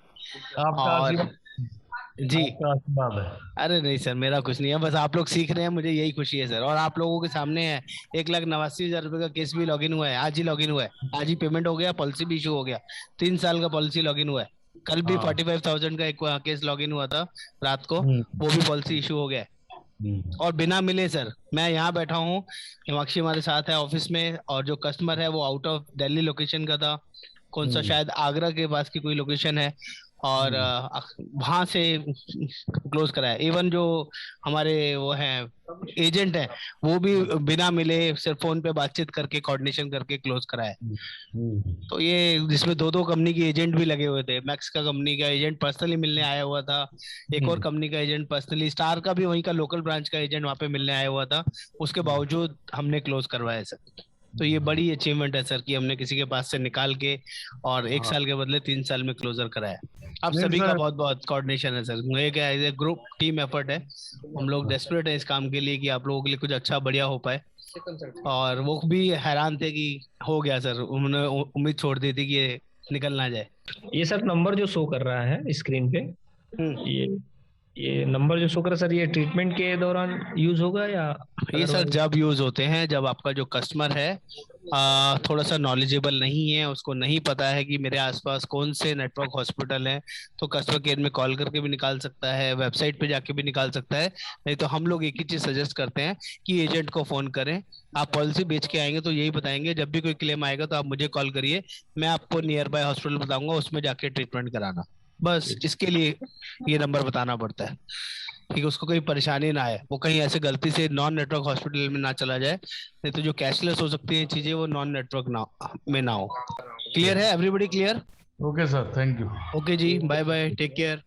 और जी आशीर्वाद है। अरे नहीं सर, मेरा कुछ नहीं है, बस आप लोग सीख रहे हैं, मुझे यही खुशी है सर। और आप लोगों के सामने है 1,89,000 रुपए का केस भी लॉगिन हुआ है, आज ही लॉगिन हुआ है, आज ही पेमेंट हो गया, पॉलिसी भी इशू हो गया। 3 साल का पॉलिसी लॉगिन हुआ है। कल भी 45,000 का एक केस लॉगिन हुआ था रात को, वो भी पॉलिसी इशू हो गया है। और बिना मिले सर, मैं यहाँ बैठा हूँ, हिमाक्षी हमारे साथ है ऑफिस में, और जो कस्टमर है वो आउट ऑफ दिल्ली लोकेशन का था, कौन सा शायद आगरा के पास की कोई लोकेशन है, और वहां से क्लोज कराया। इवन जो हमारे वो हैं एजेंट है, वो भी बिना मिले सिर्फ फोन पे बातचीत करके कोऑर्डिनेशन करके क्लोज कराया। तो ये जिसमें 2 कंपनी के एजेंट भी लगे हुए थे, मैक्स का कंपनी का एजेंट पर्सनली मिलने आया हुआ था, एक और कंपनी का एजेंट पर्सनली, स्टार का भी वहीं का लोकल ब्रांच का एजेंट वहां पे मिलने आया हुआ था, उसके बावजूद हमने क्लोज करवाया सर। तो ये बड़ी अचीवमेंट है सर कि हमने किसी के पास से निकाल के और 1 साल के बदले 3 साल में क्लोजर कराया। आप सभी का बहुत बहुत कोऑर्डिनेशन है सर, ये क्या है, ग्रुप टीम एफर्ट है, हम लोग डेस्परेट है इस काम के लिए कि आप लोगों के लिए कुछ अच्छा बढ़िया हो पाए। और वो भी हैरान थे कि हो गया सर, उन्होंने उम्मीद छोड़ दी थी कि ये निकल ना जाए। ये सर नंबर जो शो कर रहा है स्क्रीन पे, ये नंबर जो शो कर रहा है सर, ये ट्रीटमेंट के दौरान यूज होगा या? ये सर जब यूज होते हैं, जब आपका जो कस्टमर है थोड़ा सा नॉलेजेबल नहीं है, उसको नहीं पता है कि मेरे आसपास कौन से नेटवर्क हॉस्पिटल हैं, तो कस्टमर केयर में कॉल करके भी निकाल सकता है, वेबसाइट पे जाके भी निकाल सकता है। नहीं तो हम लोग एक ही चीज सजेस्ट करते हैं कि एजेंट को फोन करें। आप पॉलिसी बेच के आएंगे तो यही बताएंगे, जब भी कोई क्लेम आएगा तो आप मुझे कॉल करिए, मैं आपको नियर बाय हॉस्पिटल बताऊंगा, उसमें जाके ट्रीटमेंट कराना। बस इसके लिए ये नंबर बताना पड़ता है कि उसको कोई परेशानी ना आए, वो कहीं ऐसे गलती से नॉन नेटवर्क हॉस्पिटल में ना चला जाए, नहीं तो जो कैशलेस हो सकती है चीजें वो नॉन नेटवर्क में ना हो। क्लियर है everybody? Clear? Okay sir, thank you. Okay जी, बाय बाय, टेक केयर।